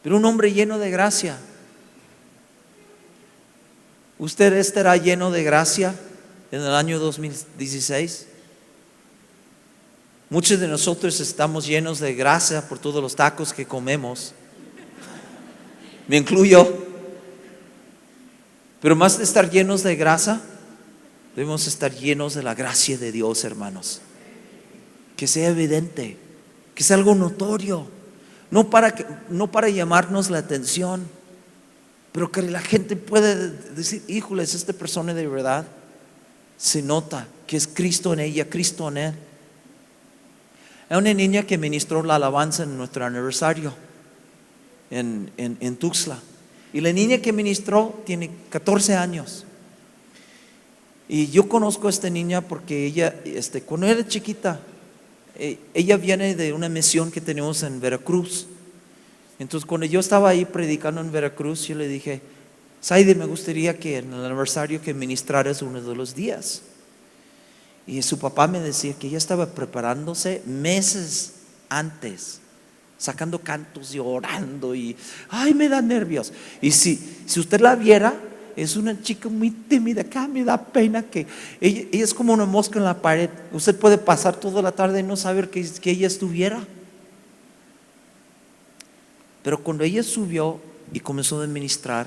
pero un hombre lleno de gracia. ¿Usted estará lleno de gracia en el año 2016? Muchos de nosotros estamos llenos de gracia por todos los tacos que comemos. Me incluyo. Pero más de estar llenos de gracia, debemos estar llenos de la gracia de Dios, hermanos. Que sea evidente, que sea algo notorio, no para llamarnos la atención, pero que la gente pueda decir: híjoles, esta persona de verdad se nota que es Cristo en ella, Cristo en él. Hay una niña que ministró la alabanza en nuestro aniversario en Tuxtla. Y la niña que ministró tiene 14 años. Y yo conozco a esta niña porque ella, cuando era chiquita, ella viene de una misión que tenemos en Veracruz. Entonces, cuando yo estaba ahí predicando en Veracruz, yo le dije: Saide, me gustaría que en el aniversario que ministraras uno de los días. Y su papá me decía que ella estaba preparándose meses antes, sacando cantos y orando, y ay, me da nervios. Y si usted la viera, es una chica muy tímida. Acá me da pena que ella es como una mosca en la pared. Usted puede pasar toda la tarde y no saber que ella estuviera. Pero cuando ella subió y comenzó a ministrar,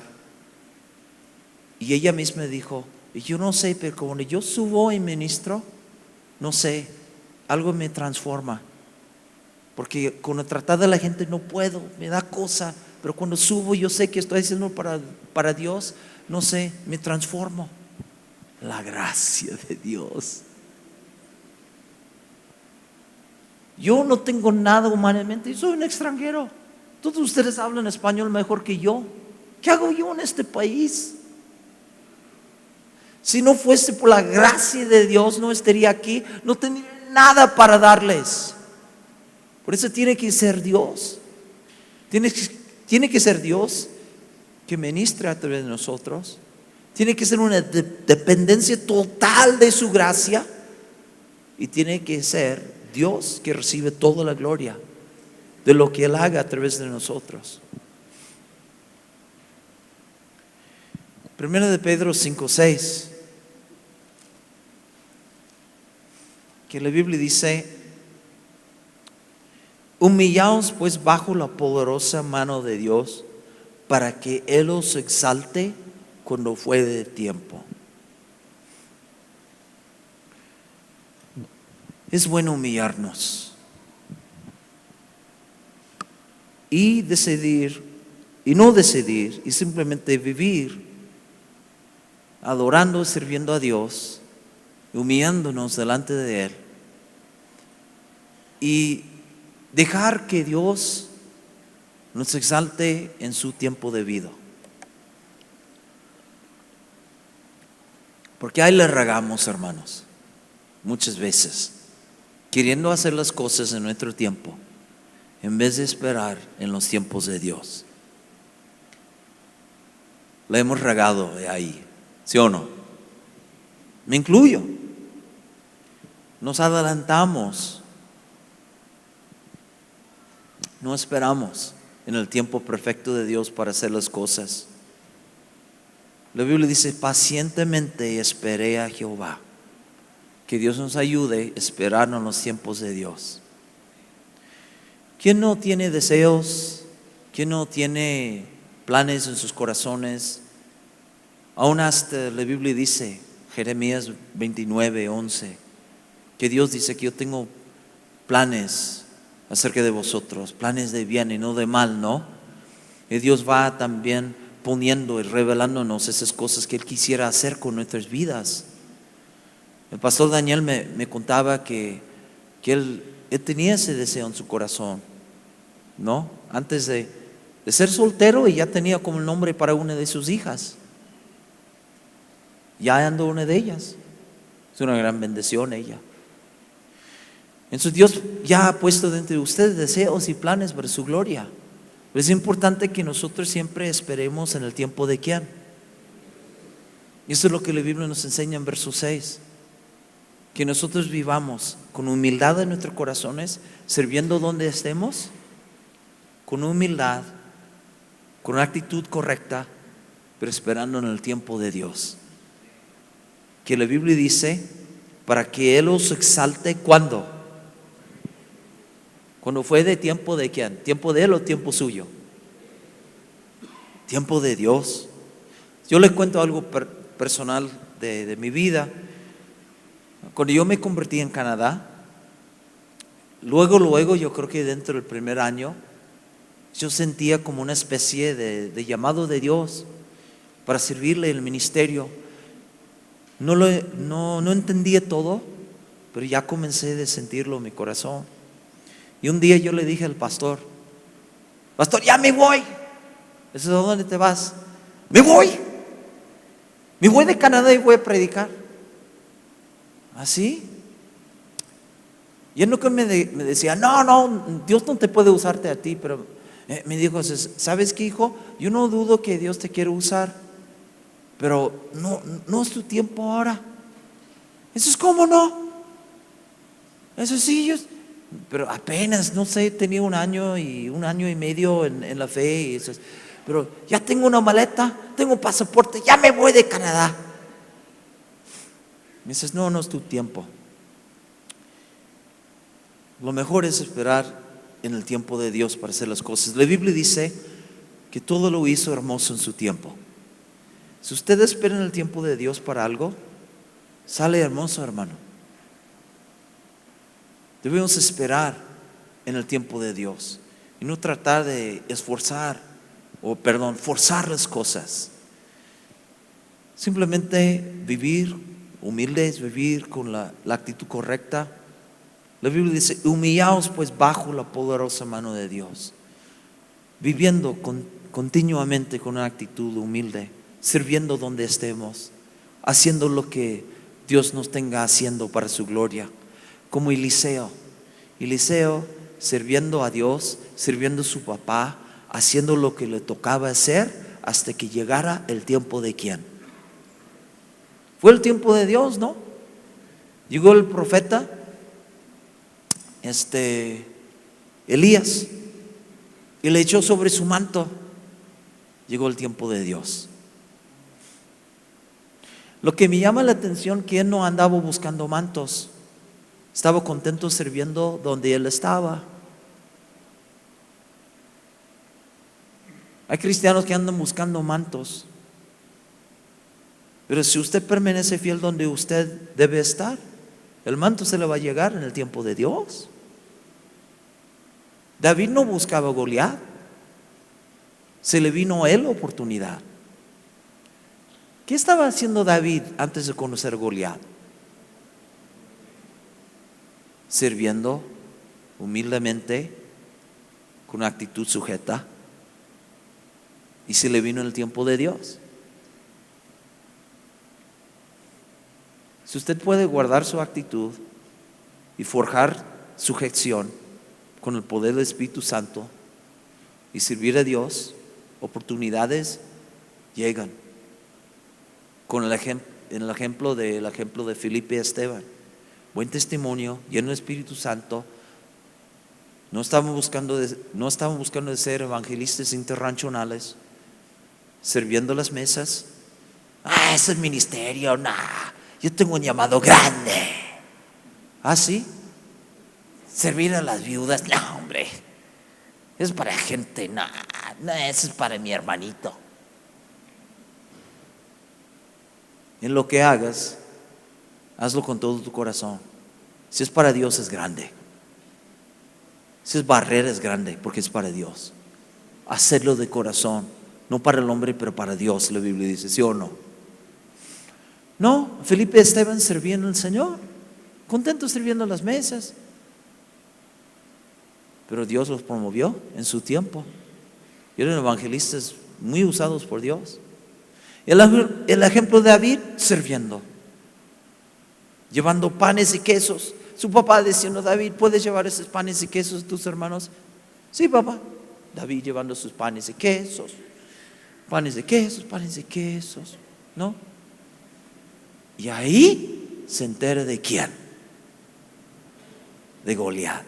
y ella misma dijo: yo no sé, pero cuando yo subo y ministro, no sé, algo me transforma. Porque cuando tratar de la gente no puedo, me da cosa. Pero cuando subo, yo sé que estoy haciendo para Dios, no sé, me transformo. La gracia de Dios. Yo no tengo nada humanamente, yo soy un extranjero. Todos ustedes hablan español mejor que yo. ¿Qué hago yo en este país? Si no fuese por la gracia de Dios, no estaría aquí, no tendría nada para darles. Por eso tiene que ser Dios. Tiene que ser Dios que ministra a través de nosotros. Tiene que ser una dependencia total de su gracia. Y tiene que ser Dios que recibe toda la gloria de lo que Él haga a través de nosotros. Primero de Pedro 5:6, que la Biblia dice: humillaos pues bajo la poderosa mano de Dios, para que Él os exalte cuando fuere de tiempo. Es bueno humillarnos y decidir, y no decidir, y simplemente vivir adorando y sirviendo a Dios, humillándonos delante de Él, y dejar que Dios nos exalte en su tiempo debido. Porque ahí le regamos, hermanos, muchas veces, queriendo hacer las cosas en nuestro tiempo, en vez de esperar en los tiempos de Dios. La hemos regado de ahí, ¿sí o no? Me incluyo. Nos adelantamos. No esperamos en el tiempo perfecto de Dios para hacer las cosas. La Biblia dice: pacientemente esperé a Jehová. Que Dios nos ayude a esperar en los tiempos de Dios. ¿Quién no tiene deseos? ¿Quién no tiene planes en sus corazones? Aún hasta la Biblia dice, Jeremías 29:11, que Dios dice que yo tengo planes acerca de vosotros, planes de bien y no de mal, ¿no? Y Dios va también poniendo y revelándonos esas cosas que Él quisiera hacer con nuestras vidas. El pastor Daniel me contaba que él tenía ese deseo en su corazón, ¿no? Antes de ser soltero, y ya tenía como el nombre para una de sus hijas. Ya ando una de ellas. Es una gran bendición ella. Entonces Dios ya ha puesto dentro de ustedes deseos y planes para su gloria. Pero es importante que nosotros siempre esperemos en el tiempo de ¿quién? Y eso es lo que la Biblia nos enseña en verso 6. Que nosotros vivamos con humildad en nuestros corazones, sirviendo donde estemos, con humildad, con una actitud correcta, pero esperando en el tiempo de Dios. Que la Biblia dice, para que Él os exalte, ¿cuándo? Cuando fue de tiempo de ¿quién? ¿Tiempo de Él o tiempo suyo? Tiempo de Dios. Yo le cuento algo personal de mi vida. Cuando yo me convertí en Canadá, luego yo creo que dentro del primer año, yo sentía como una especie de llamado de Dios para servirle en el ministerio. No entendía todo, pero ya comencé a sentirlo en mi corazón. Y un día yo le dije al pastor, ya me voy. ¿Eso es a dónde te vas? Me voy de Canadá y voy a predicar. ¿Así? Y él no que me decía, no, Dios no te puede usarte a ti, pero me dijo, ¿sabes qué, hijo? Yo no dudo que Dios te quiere usar, pero no es tu tiempo ahora. Eso es como no. Eso sí, pero apenas, no sé, tenía un año y medio en la fe, y eso, pero ya tengo una maleta, tengo un pasaporte, ya me voy de Canadá. Me dices, no es tu tiempo. Lo mejor es esperar en el tiempo de Dios para hacer las cosas. La Biblia dice que todo lo hizo hermoso en su tiempo. Si usted espera en el tiempo de Dios para algo, sale hermoso, hermano. Debemos esperar en el tiempo de Dios y no tratar de forzar las cosas. Simplemente vivir humildes, vivir con la actitud correcta. La Biblia dice, humillaos pues bajo la poderosa mano de Dios, viviendo continuamente con una actitud humilde, sirviendo donde estemos, haciendo lo que Dios nos tenga haciendo para su gloria. Como Eliseo, sirviendo a Dios, sirviendo a su papá, haciendo lo que le tocaba hacer hasta que llegara el tiempo de ¿quién? Fue el tiempo de Dios, ¿no? Llegó el profeta Elías y le echó sobre su manto. Llegó el tiempo de Dios. Lo que me llama la atención, que él no andaba buscando mantos, estaba contento sirviendo donde él estaba. Hay cristianos que andan buscando mantos, pero si usted permanece fiel donde usted debe estar, el manto se le va a llegar en el tiempo de Dios. David no buscaba a Goliat, se le vino a él la oportunidad. ¿Qué estaba haciendo David antes de conocer a Goliat? Sirviendo humildemente, con una actitud sujeta, y se le vino el tiempo de Dios. Si usted puede guardar su actitud y forjar sujeción con el poder del Espíritu Santo y servir a Dios, oportunidades llegan. Con el ejemplo de Felipe y Esteban, buen testimonio, lleno del Espíritu Santo. No estaban buscando de ser evangelistas internacionales, sirviendo las mesas. Ese es ministerio, yo tengo un llamado grande. ¿Sí? Servir a las viudas, no, hombre, es para gente, eso es para mi hermanito. En lo que hagas, hazlo con todo tu corazón. Si es para Dios, es grande. Si es barrera, es grande, porque es para Dios. Hacerlo de corazón, no para el hombre, pero para Dios, la Biblia dice, ¿sí o no? No, Felipe y Esteban servían al Señor, contentos sirviendo las mesas, pero Dios los promovió en su tiempo y eran evangelistas muy usados por Dios. El ejemplo de David, sirviendo, llevando panes y quesos. Su papá diciendo: David, ¿puedes llevar esos panes y quesos a tus hermanos? Sí, papá. David llevando sus panes y quesos. Panes de quesos, ¿no? Y ahí se entera de quién. De Goliat.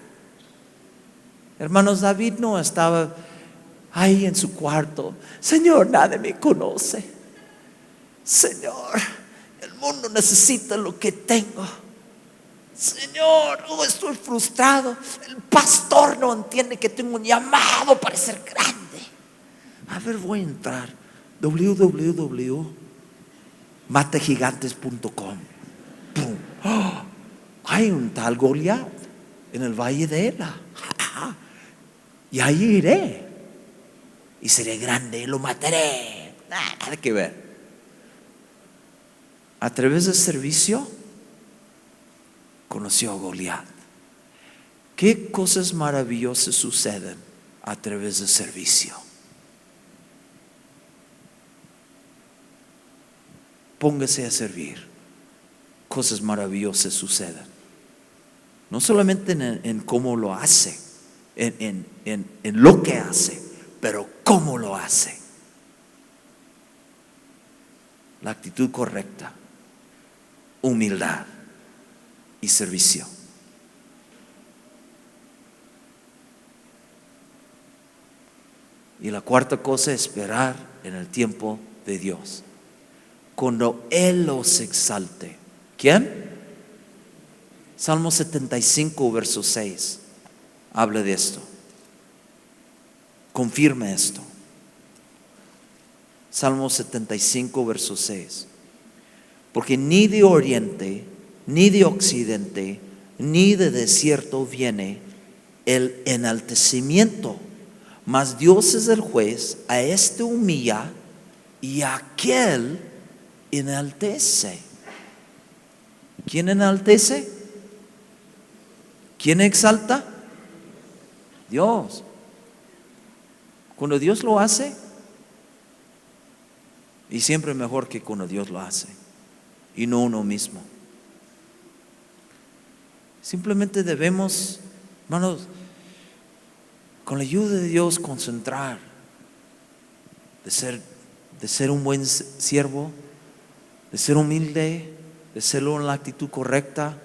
Hermanos, David no estaba ahí en su cuarto: Señor, nadie me conoce. Señor, el mundo necesita lo que tengo. Señor, estoy frustrado. El pastor no entiende que tengo un llamado para ser grande. A ver, voy a entrar www.mategigantes.com. ¡Oh! Hay un tal Goliat en el valle de Ela. Y ahí iré y seré grande y lo mataré. Nada que ver. A través del servicio conoció a Goliat. ¿Qué cosas maravillosas suceden a través del servicio? Póngase a servir. Cosas maravillosas suceden. No solamente en cómo lo hace, en lo que hace, pero cómo lo hace. La actitud correcta, humildad y servicio. Y la cuarta cosa, esperar en el tiempo de Dios. Cuando Él los exalte. ¿Quién? Salmo 75, verso 6. Habla de esto. Confirma esto. Salmo 75, verso 6. Porque ni de oriente, ni de occidente, ni de desierto viene el enaltecimiento, mas Dios es el juez, a este humilla y a aquel enaltece. ¿Quién enaltece? ¿Quién exalta? Dios. Cuando Dios lo hace, y siempre mejor que cuando Dios lo hace, y no uno mismo. Simplemente debemos, hermanos, con la ayuda de Dios, concentrar de ser un buen siervo, de ser humilde, de serlo en la actitud correcta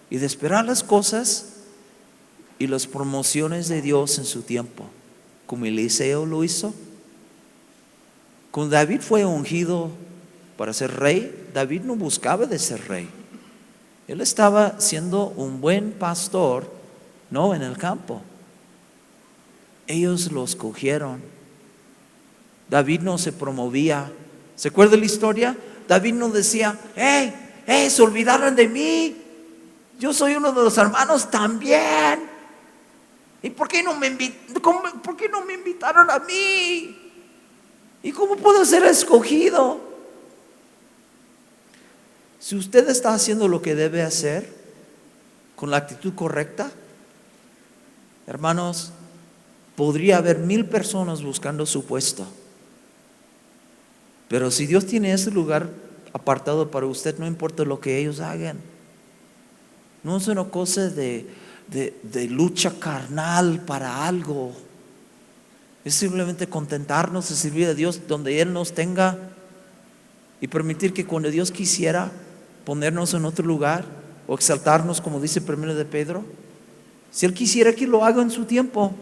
y de esperar las cosas y las promociones de Dios en su tiempo, como Eliseo lo hizo. Cuando David fue ungido para ser rey, David no buscaba de ser rey. Él estaba siendo un buen pastor, no en el campo. Ellos lo escogieron. David no se promovía. ¿Se acuerda la historia? David no decía: se olvidaron de mí. Yo soy uno de los hermanos también. ¿Y por qué no me invitaron a mí? ¿Y cómo puedo ser escogido? Si usted está haciendo lo que debe hacer con la actitud correcta, hermanos, podría haber 1000 personas buscando su puesto. Pero si Dios tiene ese lugar apartado para usted, no importa lo que ellos hagan. No es una cosa de lucha carnal para algo. Es simplemente contentarnos y servir a Dios donde Él nos tenga, y permitir que cuando Dios quisiera ponernos en otro lugar o exaltarnos, como dice primero de Pedro, si Él quisiera que lo haga en su tiempo.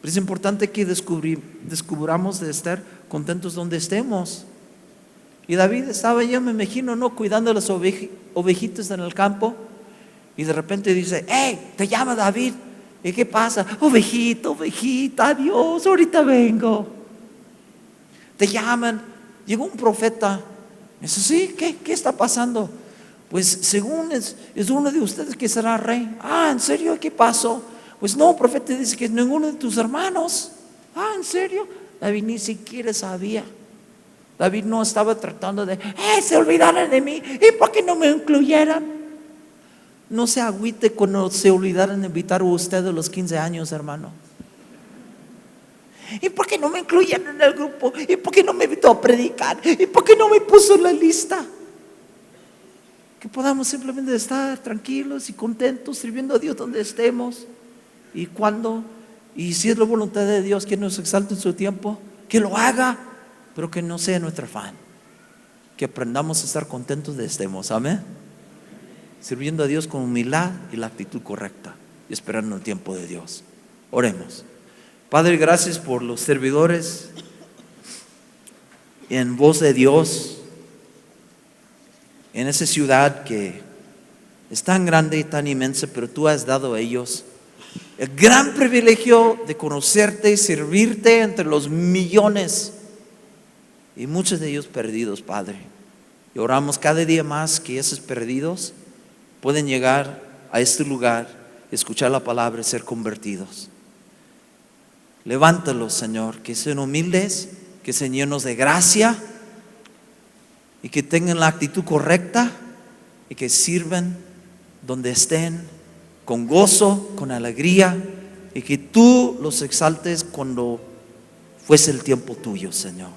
Pero es importante que descubramos de estar contentos donde estemos. Y David estaba, yo me imagino, ¿no?, cuidando las ovejitas en el campo, y de repente dice: te llama David. ¿Y qué pasa? Ovejita, adiós, ahorita vengo. Te llaman. Llegó un profeta. Dice: sí, ¿qué está pasando? Pues según es uno de ustedes que será rey. ¿En serio? ¿Qué pasó? Pues no, profeta dice que es ninguno de tus hermanos. ¿En serio? David ni siquiera sabía. David no estaba tratando de: se olvidaron de mí, ¿y por qué no me incluyeron? No se agüite cuando se olvidaron de invitar a usted a los 15 años, hermano. ¿Y por qué no me incluyeron en el grupo? ¿Y por qué no me invitó a predicar? ¿Y por qué no me puso en la lista? Que podamos simplemente estar tranquilos y contentos sirviendo a Dios donde estemos. Y cuando, y si es la voluntad de Dios que nos exalte en su tiempo, que lo haga, pero que no sea nuestro afán. Que aprendamos a estar contentos donde estemos, amén. Sirviendo a Dios con humildad y la actitud correcta, y esperando el tiempo de Dios. Oremos. Padre, gracias por los servidores en voz de Dios, en esa ciudad que es tan grande y tan inmensa, pero tú has dado a ellos el gran privilegio de conocerte y servirte entre los millones, y muchos de ellos perdidos, Padre. Y oramos cada día más que esos perdidos pueden llegar a este lugar, escuchar la palabra y ser convertidos. Levántalos, Señor, que sean humildes, que sean llenos de gracia y que tengan la actitud correcta y que sirvan donde estén con gozo, con alegría, y que tú los exaltes cuando fuese el tiempo tuyo, Señor.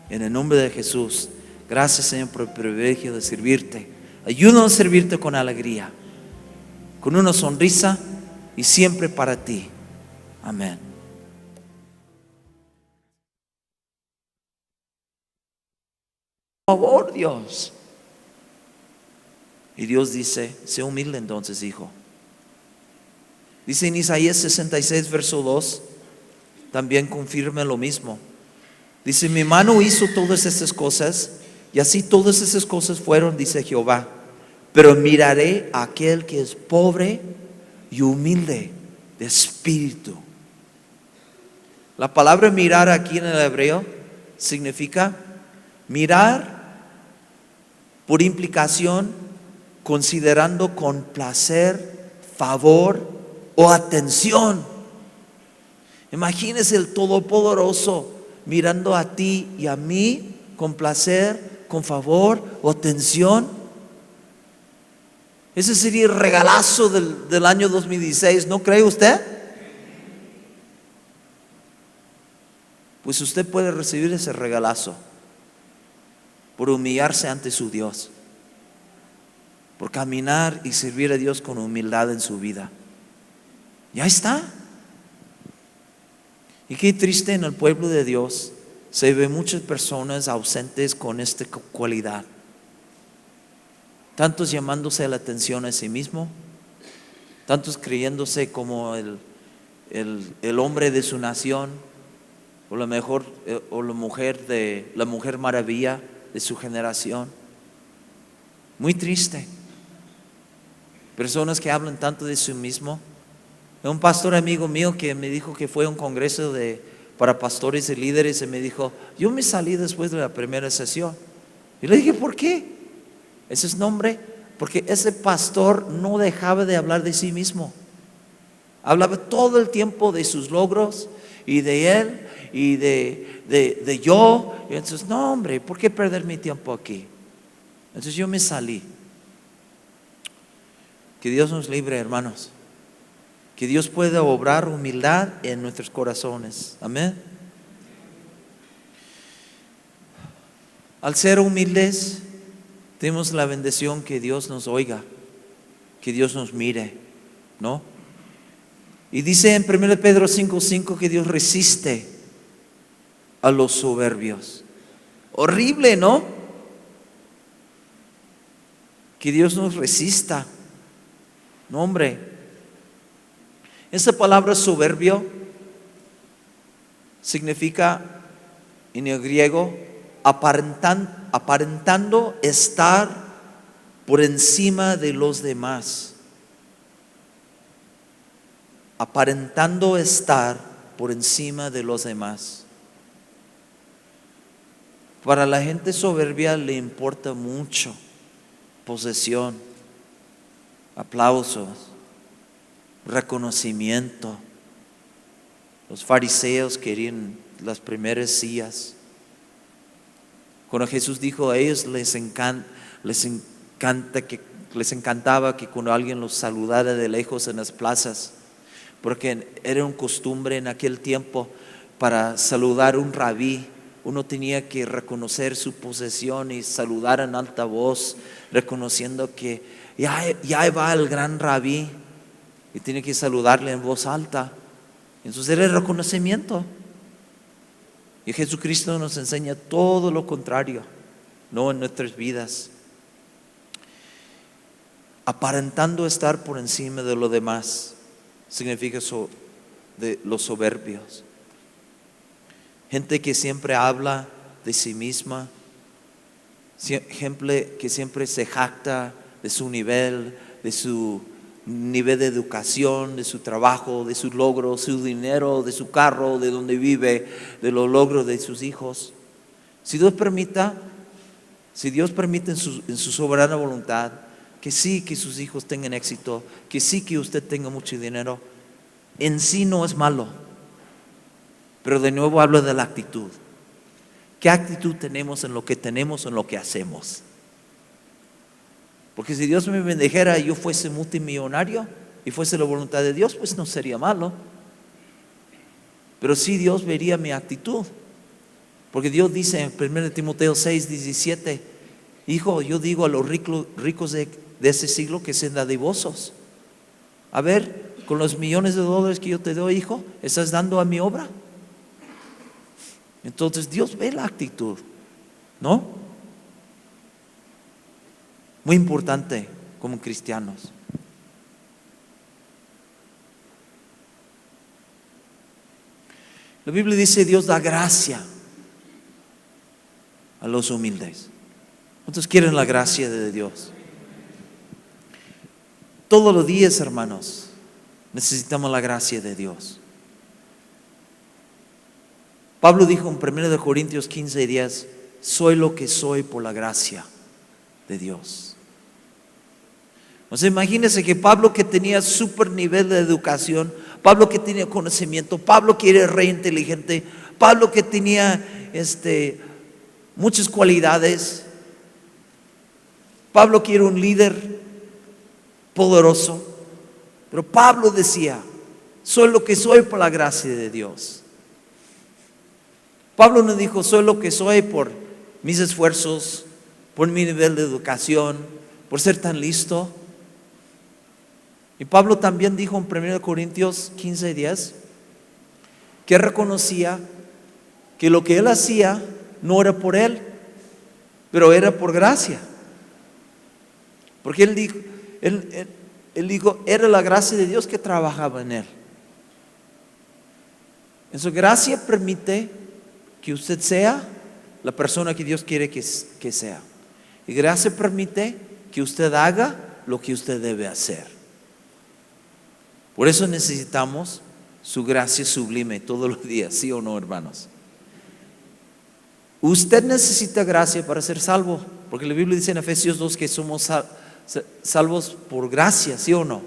En el nombre de Jesús, gracias, Señor, por el privilegio de servirte. Ayúdanos a servirte con alegría, con una sonrisa y siempre para ti. Amén. Por favor, Dios. Y Dios dice: sé humilde entonces, hijo. Dice en Isaías 66, verso 2, también confirma lo mismo. Dice: mi mano hizo todas estas cosas, y así todas esas cosas fueron, dice Jehová. Pero miraré a aquel que es pobre y humilde de espíritu. La palabra mirar aquí en el hebreo significa mirar por implicación, considerando con placer, favor o atención. Imagínese el Todopoderoso mirando a ti y a mí con placer, con favor o atención. Ese sería el regalazo del año 2016, ¿no cree usted? Pues usted puede recibir ese regalazo por humillarse ante su Dios, por caminar y servir a Dios con humildad en su vida. Ya está. Y qué triste, en el pueblo de Dios se ve muchas personas ausentes con esta cualidad. Tantos llamándose la atención a sí mismo, tantos creyéndose como el hombre de su nación, o la mujer maravilla de su generación. Muy triste. Personas que hablan tanto de sí mismo. Un pastor amigo mío que me dijo que fue a un congreso para pastores y líderes, y me dijo: yo me salí después de la primera sesión. Y le dije: ¿por qué? Ese es nombre, porque ese pastor no dejaba de hablar de sí mismo. Hablaba todo el tiempo de sus logros y de él y de yo. Y entonces, no, hombre, ¿por qué perder mi tiempo aquí? Entonces yo me salí. Que Dios nos libre, hermanos. Que Dios pueda obrar humildad en nuestros corazones. Amén. Al ser humildes, tenemos la bendición que Dios nos oiga, que Dios nos mire, ¿no? Y dice en 1 Pedro 5:5 que Dios resiste a los soberbios. Horrible, ¿no? Que Dios nos resista. No, hombre. Esa palabra soberbio significa en el griego aparentando estar por encima de los demás. Aparentando estar por encima de los demás. Para la gente soberbia le importa mucho posesión, aplausos, reconocimiento. Los fariseos querían las primeras sillas. Cuando Jesús dijo a ellos, les encantaba que cuando alguien los saludara de lejos en las plazas, porque era una costumbre en aquel tiempo para saludar un rabí uno tenía que reconocer su posesión y saludar en alta voz, reconociendo que ya va el gran rabí y tiene que saludarle en voz alta. Entonces era el reconocimiento. Y Jesucristo nos enseña todo lo contrario, no en nuestras vidas. Aparentando estar por encima de lo demás significa de los soberbios. Gente que siempre habla de sí misma, gente que siempre se jacta de su nivel de educación, de su trabajo, de sus logros, su dinero, de su carro, de donde vive, de los logros de sus hijos. Si Dios permite en su soberana voluntad que sí, que sus hijos tengan éxito, que sí, que usted tenga mucho dinero, en sí no es malo. Pero de nuevo hablo de la actitud. ¿Qué actitud tenemos en lo que tenemos, en lo que hacemos? Porque si Dios me bendijera y yo fuese multimillonario y fuese la voluntad de Dios, pues no sería malo. Pero sí Dios vería mi actitud. Porque Dios dice en 1 Timoteo 6:17, hijo, yo digo a los ricos de ese siglo que sean dadivosos. A ver, con los millones de dólares que yo te doy, hijo, ¿estás dando a mi obra? Entonces Dios ve la actitud, ¿no? Muy importante como cristianos. La Biblia dice: Dios da gracia a los humildes. ¿Cuántos quieren la gracia de Dios? Todos los días, hermanos, necesitamos la gracia de Dios. Pablo dijo en 1 Corintios 15:10, soy lo que soy por la gracia de Dios. O sea, imagínense que Pablo, que tenía súper nivel de educación, Pablo que tenía conocimiento, Pablo que era re inteligente, Pablo que tenía muchas cualidades, Pablo que era un líder poderoso, pero Pablo decía: soy lo que soy por la gracia de Dios. Pablo no dijo: soy lo que soy por mis esfuerzos, por mi nivel de educación, por ser tan listo. Y Pablo también dijo en 1 Corintios 15:10 que reconocía que lo que él hacía no era por él, pero era por gracia. Porque él dijo, era la gracia de Dios que trabajaba en él. En su gracia permite que usted sea la persona que Dios quiere que sea. Y gracia permite que usted haga lo que usted debe hacer. Por eso necesitamos su gracia sublime todos los días, ¿sí o no, hermanos? Usted necesita gracia para ser salvo, porque la Biblia dice en Efesios 2 que somos salvos por gracia, ¿sí o no?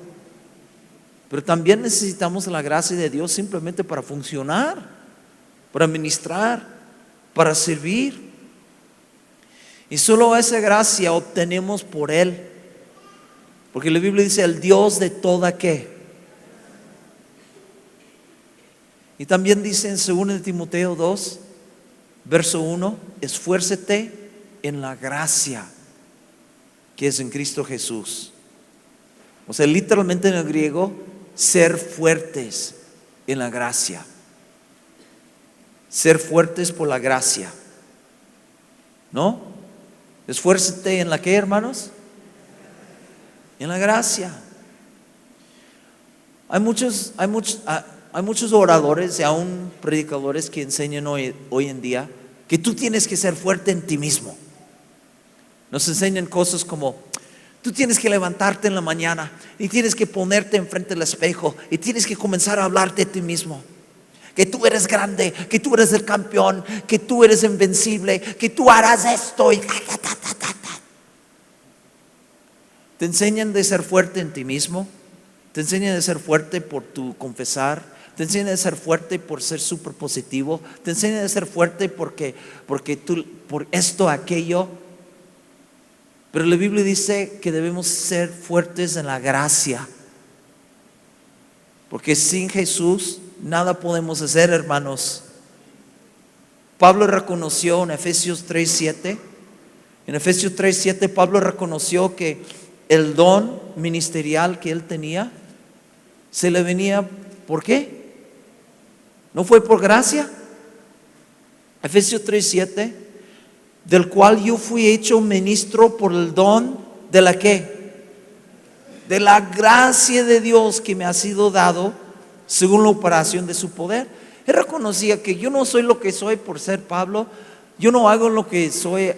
Pero también necesitamos la gracia de Dios simplemente para funcionar, para ministrar, para servir. Y solo esa gracia obtenemos por Él, porque la Biblia dice: el Dios de toda ¿qué? Y también dice en 2 Timoteo 2, verso 1, esfuércete en la gracia que es en Cristo Jesús. O sea, literalmente en el griego, ser fuertes en la gracia. Ser fuertes por la gracia, ¿no? Esfuércete en la ¿qué, hermanos? En la gracia. Hay muchos oradores y aún predicadores que enseñan hoy en día que tú tienes que ser fuerte en ti mismo. Nos enseñan cosas como: tú tienes que levantarte en la mañana y tienes que ponerte enfrente del espejo y tienes que comenzar a hablarte a ti mismo. Que tú eres grande, que tú eres el campeón, que tú eres invencible, que tú harás esto y Te enseñan de ser fuerte en ti mismo. Te enseñan de ser fuerte por tu confesar. Te enseñan de ser fuerte por ser súper positivo. Te enseñan de ser fuerte porque tú, por esto, aquello. Pero la Biblia dice que debemos ser fuertes en la gracia. Porque sin Jesús nada podemos hacer, hermanos. Pablo reconoció en Efesios 3:7, Pablo reconoció que el don ministerial que él tenía se le venía, ¿por qué? ¿No fue por gracia? Efesios 3:7, del cual yo fui hecho ministro por el don de la ¿qué? De la gracia de Dios que me ha sido dado según la operación de su poder. Él reconocía que yo no soy lo que soy por ser Pablo. Yo no hago lo que soy,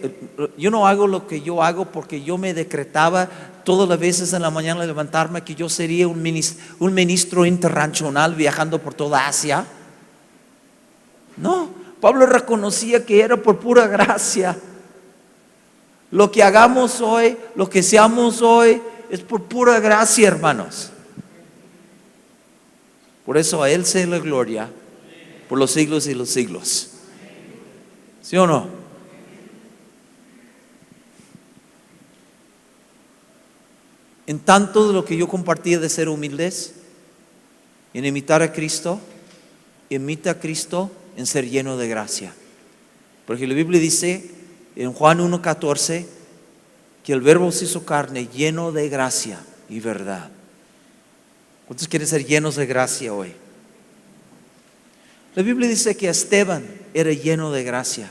yo no hago lo que yo hago porque yo me decretaba todas las veces en la mañana al levantarme que yo sería un ministro internacional viajando por toda Asia. No, Pablo reconocía que era por pura gracia. Lo que hagamos hoy, lo que seamos hoy, es por pura gracia, hermanos. Por eso a Él sea la gloria por los siglos y los siglos. ¿Sí o no? En tanto de lo que yo compartía de ser humildes, en imitar a Cristo, imita a Cristo en ser lleno de gracia. Porque la Biblia dice en Juan 1:14 que el Verbo se hizo carne, lleno de gracia y verdad. ¿Cuántos quieren ser llenos de gracia hoy? La Biblia dice que Esteban era lleno de gracia,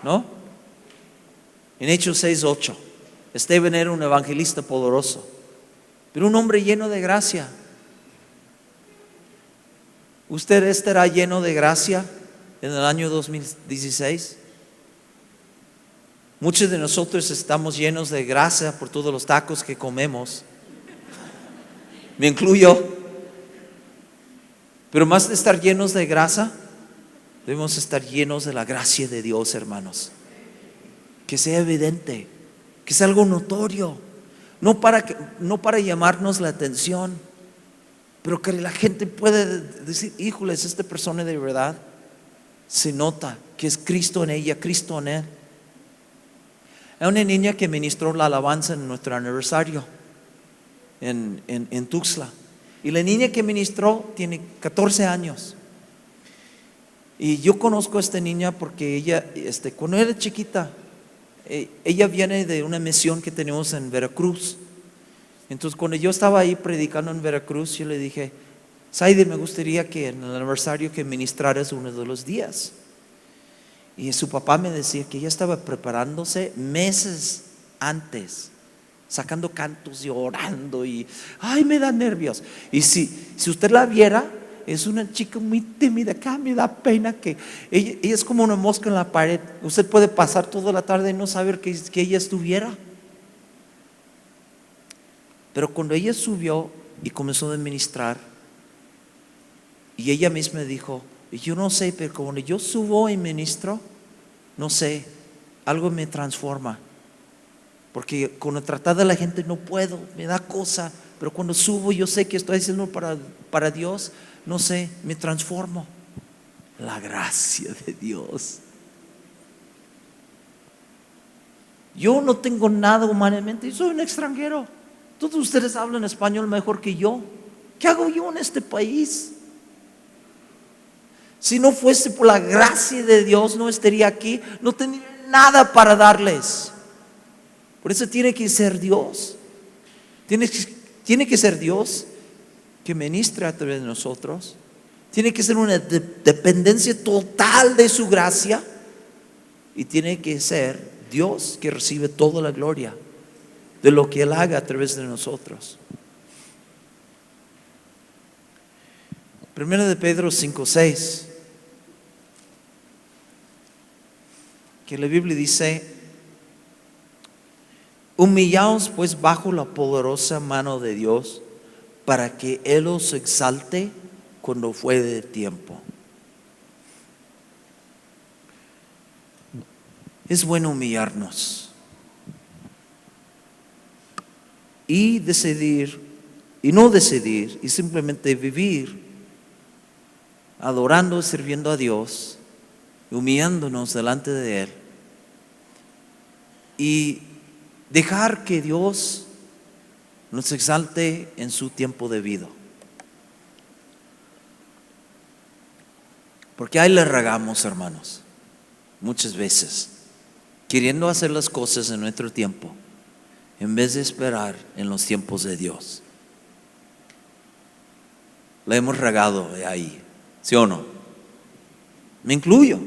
¿no? En Hechos 6:8, Esteban era un evangelista poderoso, pero un hombre lleno de gracia. ¿Usted estará lleno de gracia en el año 2016? Muchos de nosotros estamos llenos de gracia por todos los tacos que comemos. Me incluyo. Pero más de estar llenos de grasa, debemos estar llenos de la gracia de Dios, hermanos. Que sea evidente, que sea algo notorio, no para llamarnos la atención, pero que la gente pueda decir, híjoles, esta persona de verdad se nota que es Cristo en ella, Cristo en él. Hay una niña que ministró la alabanza en nuestro aniversario en Tuxtla. Y la niña que ministró tiene 14 años. Y yo conozco a esta niña porque ella, cuando era chiquita, ella viene de una misión que tenemos en Veracruz. Entonces, cuando yo estaba ahí predicando en Veracruz, yo le dije, Saide, me gustaría que en el aniversario que ministraras uno de los días. Y su papá me decía que ella estaba preparándose meses antes, sacando cantos y orando y ay, me da nervios. Y si usted la viera, es una chica muy tímida, acá me da pena que ella es como una mosca en la pared. Usted puede pasar toda la tarde y no saber que ella estuviera. Pero cuando ella subió y comenzó a ministrar, y ella misma dijo, yo no sé, pero cuando yo subo y ministro, no sé, algo me transforma. Porque cuando tratar de la gente no puedo, me da cosa. Pero cuando subo yo sé que estoy haciendo para Dios, no sé, me transformo. La gracia de Dios. Yo no tengo nada humanamente, yo soy un extranjero. Todos ustedes hablan español mejor que yo. ¿Qué hago yo en este país? Si no fuese por la gracia de Dios, no estaría aquí, no tendría nada para darles. Por eso tiene que ser Dios. Tiene que ser Dios que ministra a través de nosotros. Tiene que ser una dependencia total de su gracia. Y tiene que ser Dios que recibe toda la gloria de lo que Él haga a través de nosotros. Primero de Pedro 5:6, que la Biblia dice: humillaos pues bajo la poderosa mano de Dios, para que Él os exalte cuando fuere de tiempo. Es bueno humillarnos y decidir, y no decidir, y simplemente vivir adorando y sirviendo a Dios, humillándonos delante de Él, y dejar que Dios nos exalte en su tiempo debido. Porque ahí le regamos, hermanos. muchas veces, queriendo hacer las cosas en nuestro tiempo, en vez de esperar en los tiempos de Dios. La hemos regado ahí, ¿sí o no? Me incluyo.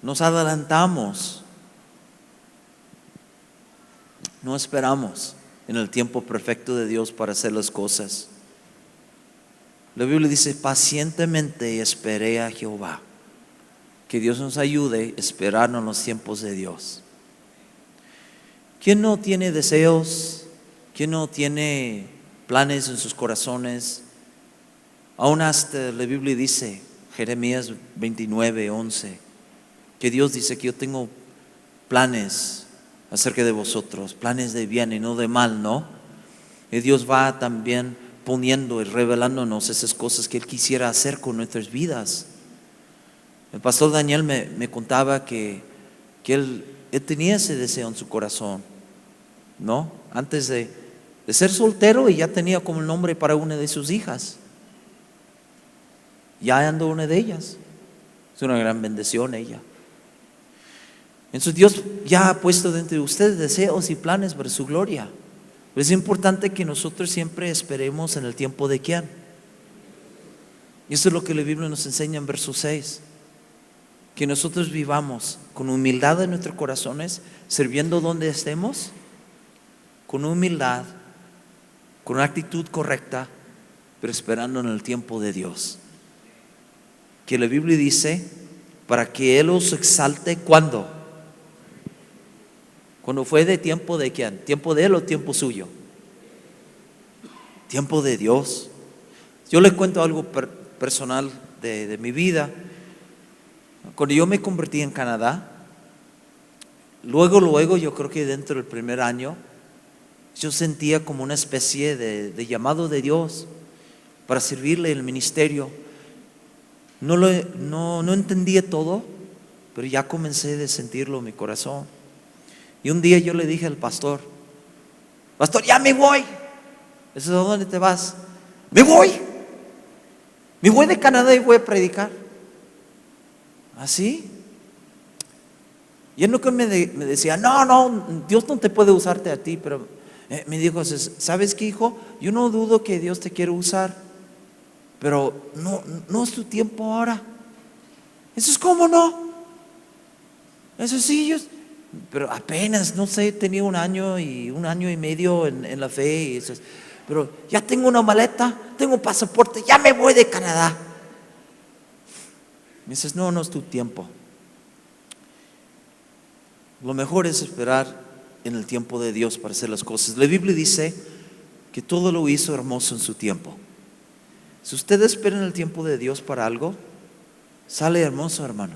Nos adelantamos, no esperamos en el tiempo perfecto de Dios para hacer las cosas. La Biblia dice: pacientemente esperé a Jehová. Que Dios nos ayude a esperar en los tiempos de Dios. ¿Quién no tiene deseos? ¿Quién no tiene planes en sus corazones? Aún hasta la Biblia dice, Jeremías 29:11, que Dios dice que yo tengo planes acerca de vosotros, planes de bien y no de mal, ¿no? Y Dios va también poniendo y revelándonos esas cosas que Él quisiera hacer con nuestras vidas. El pastor Daniel me contaba que él tenía ese deseo en su corazón, ¿no? Antes de ser soltero, y ya tenía como el nombre para una de sus hijas. Ya ando una de ellas. Es una gran bendición ella. Entonces Dios ya ha puesto dentro de ustedes deseos y planes para su gloria. Pero es importante que nosotros siempre esperemos en el tiempo de ¿quién? Y eso es lo que la Biblia nos enseña en verso 6. Que nosotros vivamos con humildad en nuestros corazones, sirviendo donde estemos, con humildad, con una actitud correcta, pero esperando en el tiempo de Dios. Que la Biblia dice, para que Él os exalte, ¿cuándo? Cuando fue de tiempo de ¿quién? ¿Tiempo de Él o tiempo suyo? Tiempo de Dios. Yo le cuento algo personal de mi vida. Cuando yo me convertí en Canadá, luego yo creo que dentro del primer año, yo sentía como una especie de llamado de Dios para servirle en el ministerio. No entendía todo, pero ya comencé a sentirlo en mi corazón. Y un día yo le dije al pastor: pastor, ya me voy. ¿Eso es a dónde te vas? Me voy de Canadá y voy a predicar. ¿Así? Y él nunca me decía, no, Dios no te puede usarte a ti, pero me dijo, ¿sabes qué, hijo? Yo no dudo que Dios te quiere usar, pero no es tu tiempo ahora. Eso es como no. Eso sí, pero apenas, no sé, tenía un año y medio en la fe, y eso pero ya tengo una maleta, tengo un pasaporte, ya me voy de Canadá. Me dices, no es tu tiempo. Lo mejor es esperar en el tiempo de Dios para hacer las cosas. La Biblia dice que todo lo hizo hermoso en su tiempo. Si usted espera en el tiempo de Dios para algo, sale hermoso, hermano.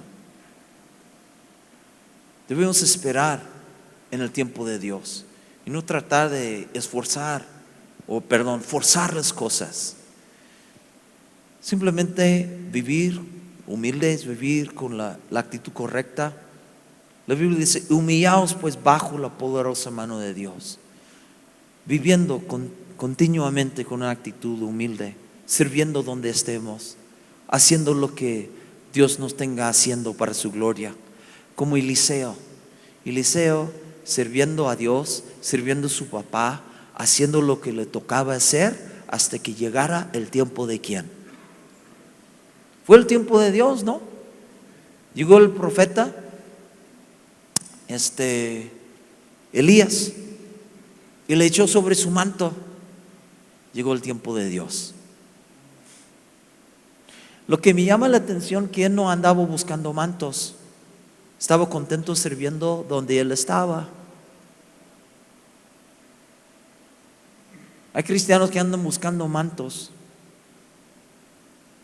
Debemos esperar en el tiempo de Dios y no tratar de forzar las cosas. Simplemente vivir humildes, vivir con la actitud correcta. La Biblia dice, humillaos pues bajo la poderosa mano de Dios, viviendo continuamente con una actitud humilde, sirviendo donde estemos, haciendo lo que Dios nos tenga haciendo para su gloria. Como Eliseo sirviendo a Dios, sirviendo a su papá, haciendo lo que le tocaba hacer hasta que llegara el tiempo de ¿quién? Fue el tiempo de Dios, ¿no? Llegó el profeta Elías y le echó sobre su manto. Llegó el tiempo de Dios. Lo que me llama la atención, que él no andaba buscando mantos, estaba contento sirviendo donde él estaba. Hay cristianos que andan buscando mantos,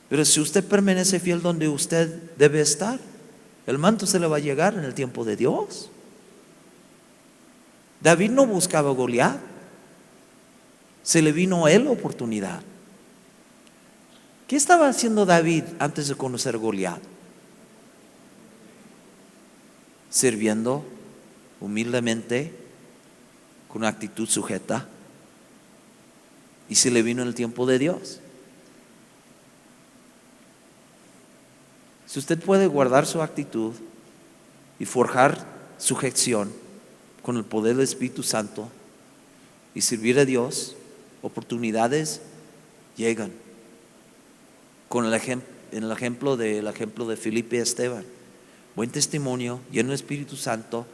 pero si usted permanece fiel donde usted debe estar, el manto se le va a llegar en el tiempo de Dios. David no buscaba a Goliat, se le vino a él la oportunidad. ¿Qué estaba haciendo David antes de conocer a Goliat? Sirviendo humildemente, con una actitud sujeta, y se le vino en el tiempo de Dios. Si usted puede guardar su actitud y forjar sujeción con el poder del Espíritu Santo y servir a Dios, oportunidades llegan. Con el ejemplo de Felipe y Esteban, buen testimonio, lleno del Espíritu Santo.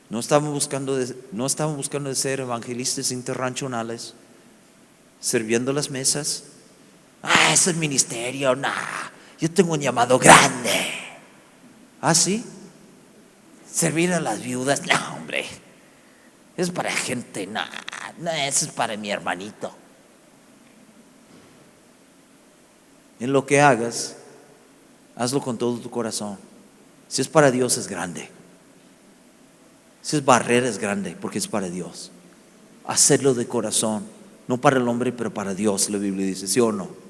No estaban buscando de ser evangelistas internacionales, sirviendo las mesas. Ese es ministerio, yo tengo un llamado grande. Sí, servir a las viudas, no, hombre, es para gente, eso es para mi hermanito. En lo que hagas, hazlo con todo tu corazón. Si es para Dios, es grande. Si es barrera, es grande, porque es para Dios. Hacerlo de corazón, no para el hombre, pero para Dios, la Biblia dice, ¿sí o no?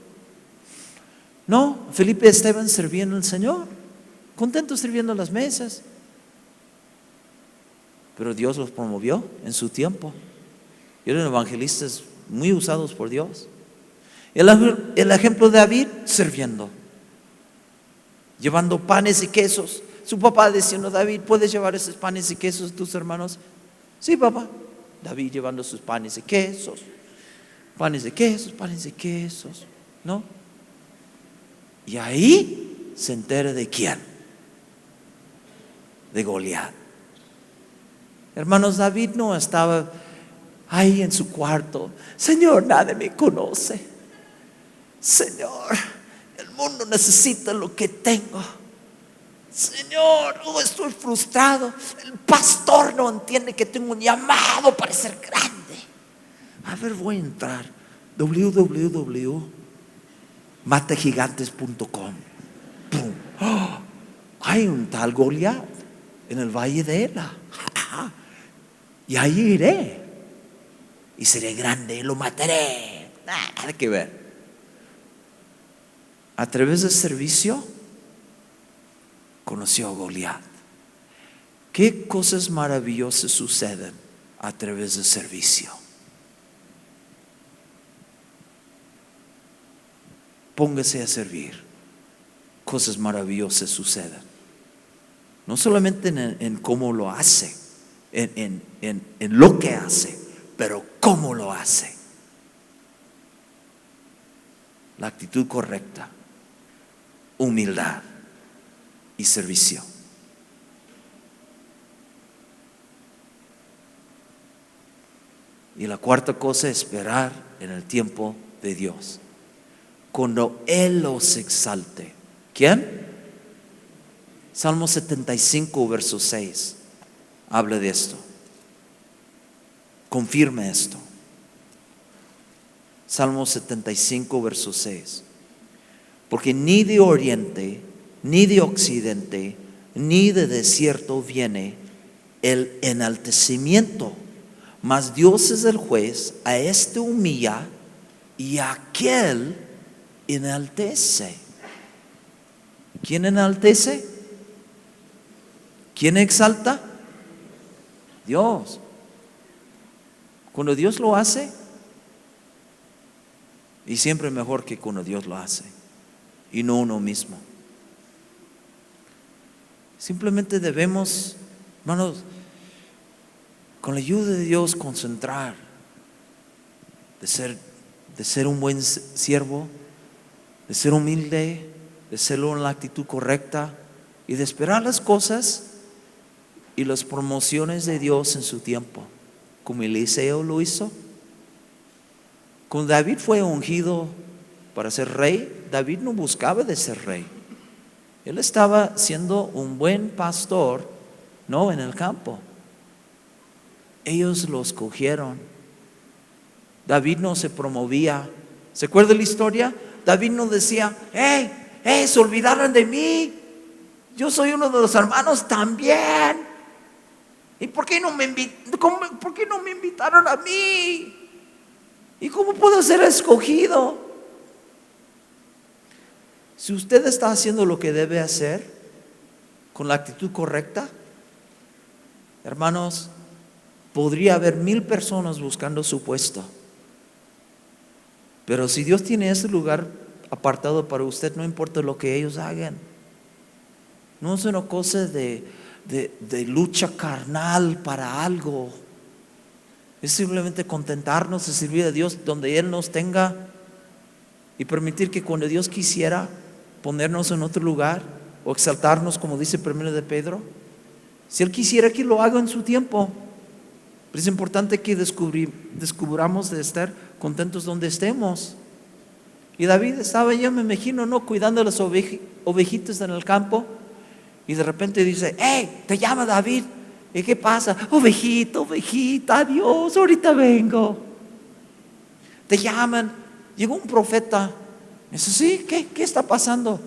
No, Felipe y Esteban servían al Señor, contentos sirviendo las mesas. Pero Dios los promovió en su tiempo. Y eran evangelistas muy usados por Dios. El ejemplo de David, sirviendo, llevando panes y quesos. Su papá diciendo, David, ¿puedes llevar esos panes y quesos a tus hermanos? Sí, papá. David llevando sus panes y quesos. Panes de quesos, ¿no? Y ahí se entera de quién. De Goliat. Hermanos, David no estaba ahí en su cuarto. Señor, nadie me conoce. Señor, el mundo necesita lo que tengo. Señor, estoy frustrado. El pastor no entiende que tengo un llamado para ser grande. A ver, voy a entrar www.mategigantes.com. Hay un tal Goliat en el valle de Ela. Y ahí iré y seré grande y lo mataré. Nada que ver. A través del servicio conoció a Goliat. ¿Qué cosas maravillosas suceden a través del servicio? Póngase a servir. Cosas maravillosas suceden. No solamente en cómo lo hace, en lo que hace, pero cómo lo hace. La actitud correcta, humildad y servicio. Y la cuarta cosa, esperar en el tiempo de Dios. Cuando Él los exalte. ¿Quién? Salmo 75, verso 6. Habla de esto. Confirme esto. Salmo 75, verso 6. Porque ni de oriente, ni de occidente, ni de desierto viene el enaltecimiento, mas Dios es el juez, a este humilla y a aquel enaltece. ¿Quién enaltece? ¿Quién exalta? Dios. Cuando Dios lo hace, y siempre mejor que cuando Dios lo hace, y no uno mismo. Simplemente debemos, hermanos, con la ayuda de Dios, concentrar, de ser un buen siervo, de ser humilde, de serlo en la actitud correcta y de esperar las cosas y las promociones de Dios en su tiempo, como Eliseo lo hizo. Cuando David fue ungido para ser rey, David no buscaba de ser rey. Él estaba siendo un buen pastor, no en el campo. Ellos lo escogieron. David no se promovía. ¿Se acuerda la historia? David no decía, se olvidaron de mí. Yo soy uno de los hermanos también. ¿Y por qué no me invitaron a mí? ¿Y cómo puedo ser escogido? Si usted está haciendo lo que debe hacer con la actitud correcta, hermanos, podría haber 1000 personas buscando su puesto. Pero si Dios tiene ese lugar apartado para usted, no importa lo que ellos hagan. No es una cosa de lucha carnal para algo. Es simplemente contentarnos y servir a Dios donde Él nos tenga, y permitir que cuando Dios quisiera ponernos en otro lugar o exaltarnos, como dice 1 de Pedro, si Él quisiera que lo haga en su tiempo. Pero es importante que descubramos de estar contentos donde estemos. Y David estaba, yo me imagino, ¿no?, cuidando las ovejitas en el campo, y de repente dice: ¡Hey! Te llama David. ¿Y qué pasa? Ovejita, ovejita, adiós, ahorita vengo. Te llaman. Llegó un profeta. Dice: sí, ¿qué está pasando?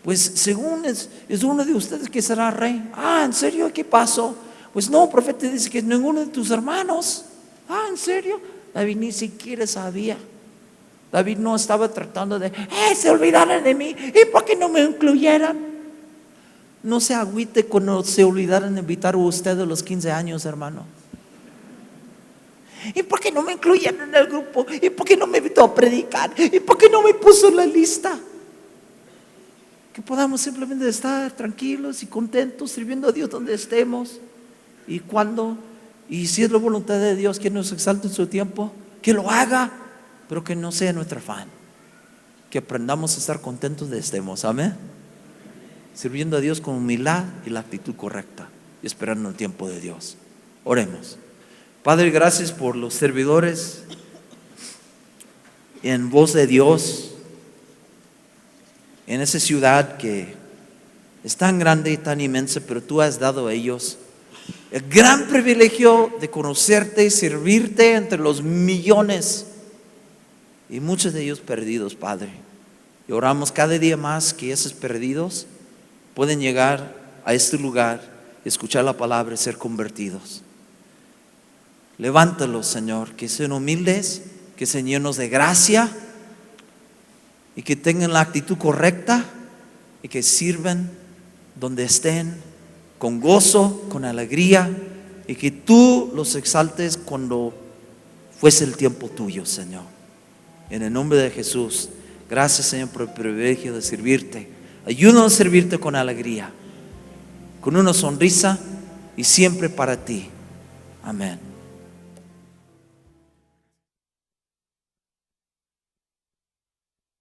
Pues según es uno de ustedes que será rey. Ah, ¿en serio? ¿Qué pasó? Pues no, profeta dice que es ninguno de tus hermanos. Ah, ¿en serio? David ni siquiera sabía. David no estaba tratando de: se olvidaron de mí, ¿y por qué no me incluyeron? No se agüite cuando se olvidaron de invitar a usted a los 15 años, hermano. ¿Y por qué no me incluyeron en el grupo? ¿Y por qué no me invitó a predicar? ¿Y por qué no me puso en la lista? Que podamos simplemente estar tranquilos y contentos, sirviendo a Dios donde estemos. Y cuando, y si es la voluntad de Dios que nos exalte en su tiempo, que lo haga, pero que no sea nuestro afán. Que aprendamos a estar contentos donde estemos. Amén. Sirviendo a Dios con humildad y la actitud correcta, y esperando el tiempo de Dios. Oremos. Padre, gracias por los servidores en voz de Dios, en esa ciudad que es tan grande y tan inmensa, pero tú has dado a ellos el gran privilegio de conocerte y servirte entre los millones, y muchos de ellos perdidos, Padre. Y oramos cada día más que esos perdidos pueden llegar a este lugar, escuchar la palabra y ser convertidos. Levántalos, Señor, que sean humildes, que sean llenos de gracia, y que tengan la actitud correcta, y que sirvan donde estén con gozo, con alegría, y que tú los exaltes cuando fuese el tiempo tuyo, Señor. En el nombre de Jesús, gracias, Señor, por el privilegio de servirte. Ayúdanos a servirte con alegría, con una sonrisa, y siempre para ti. Amén.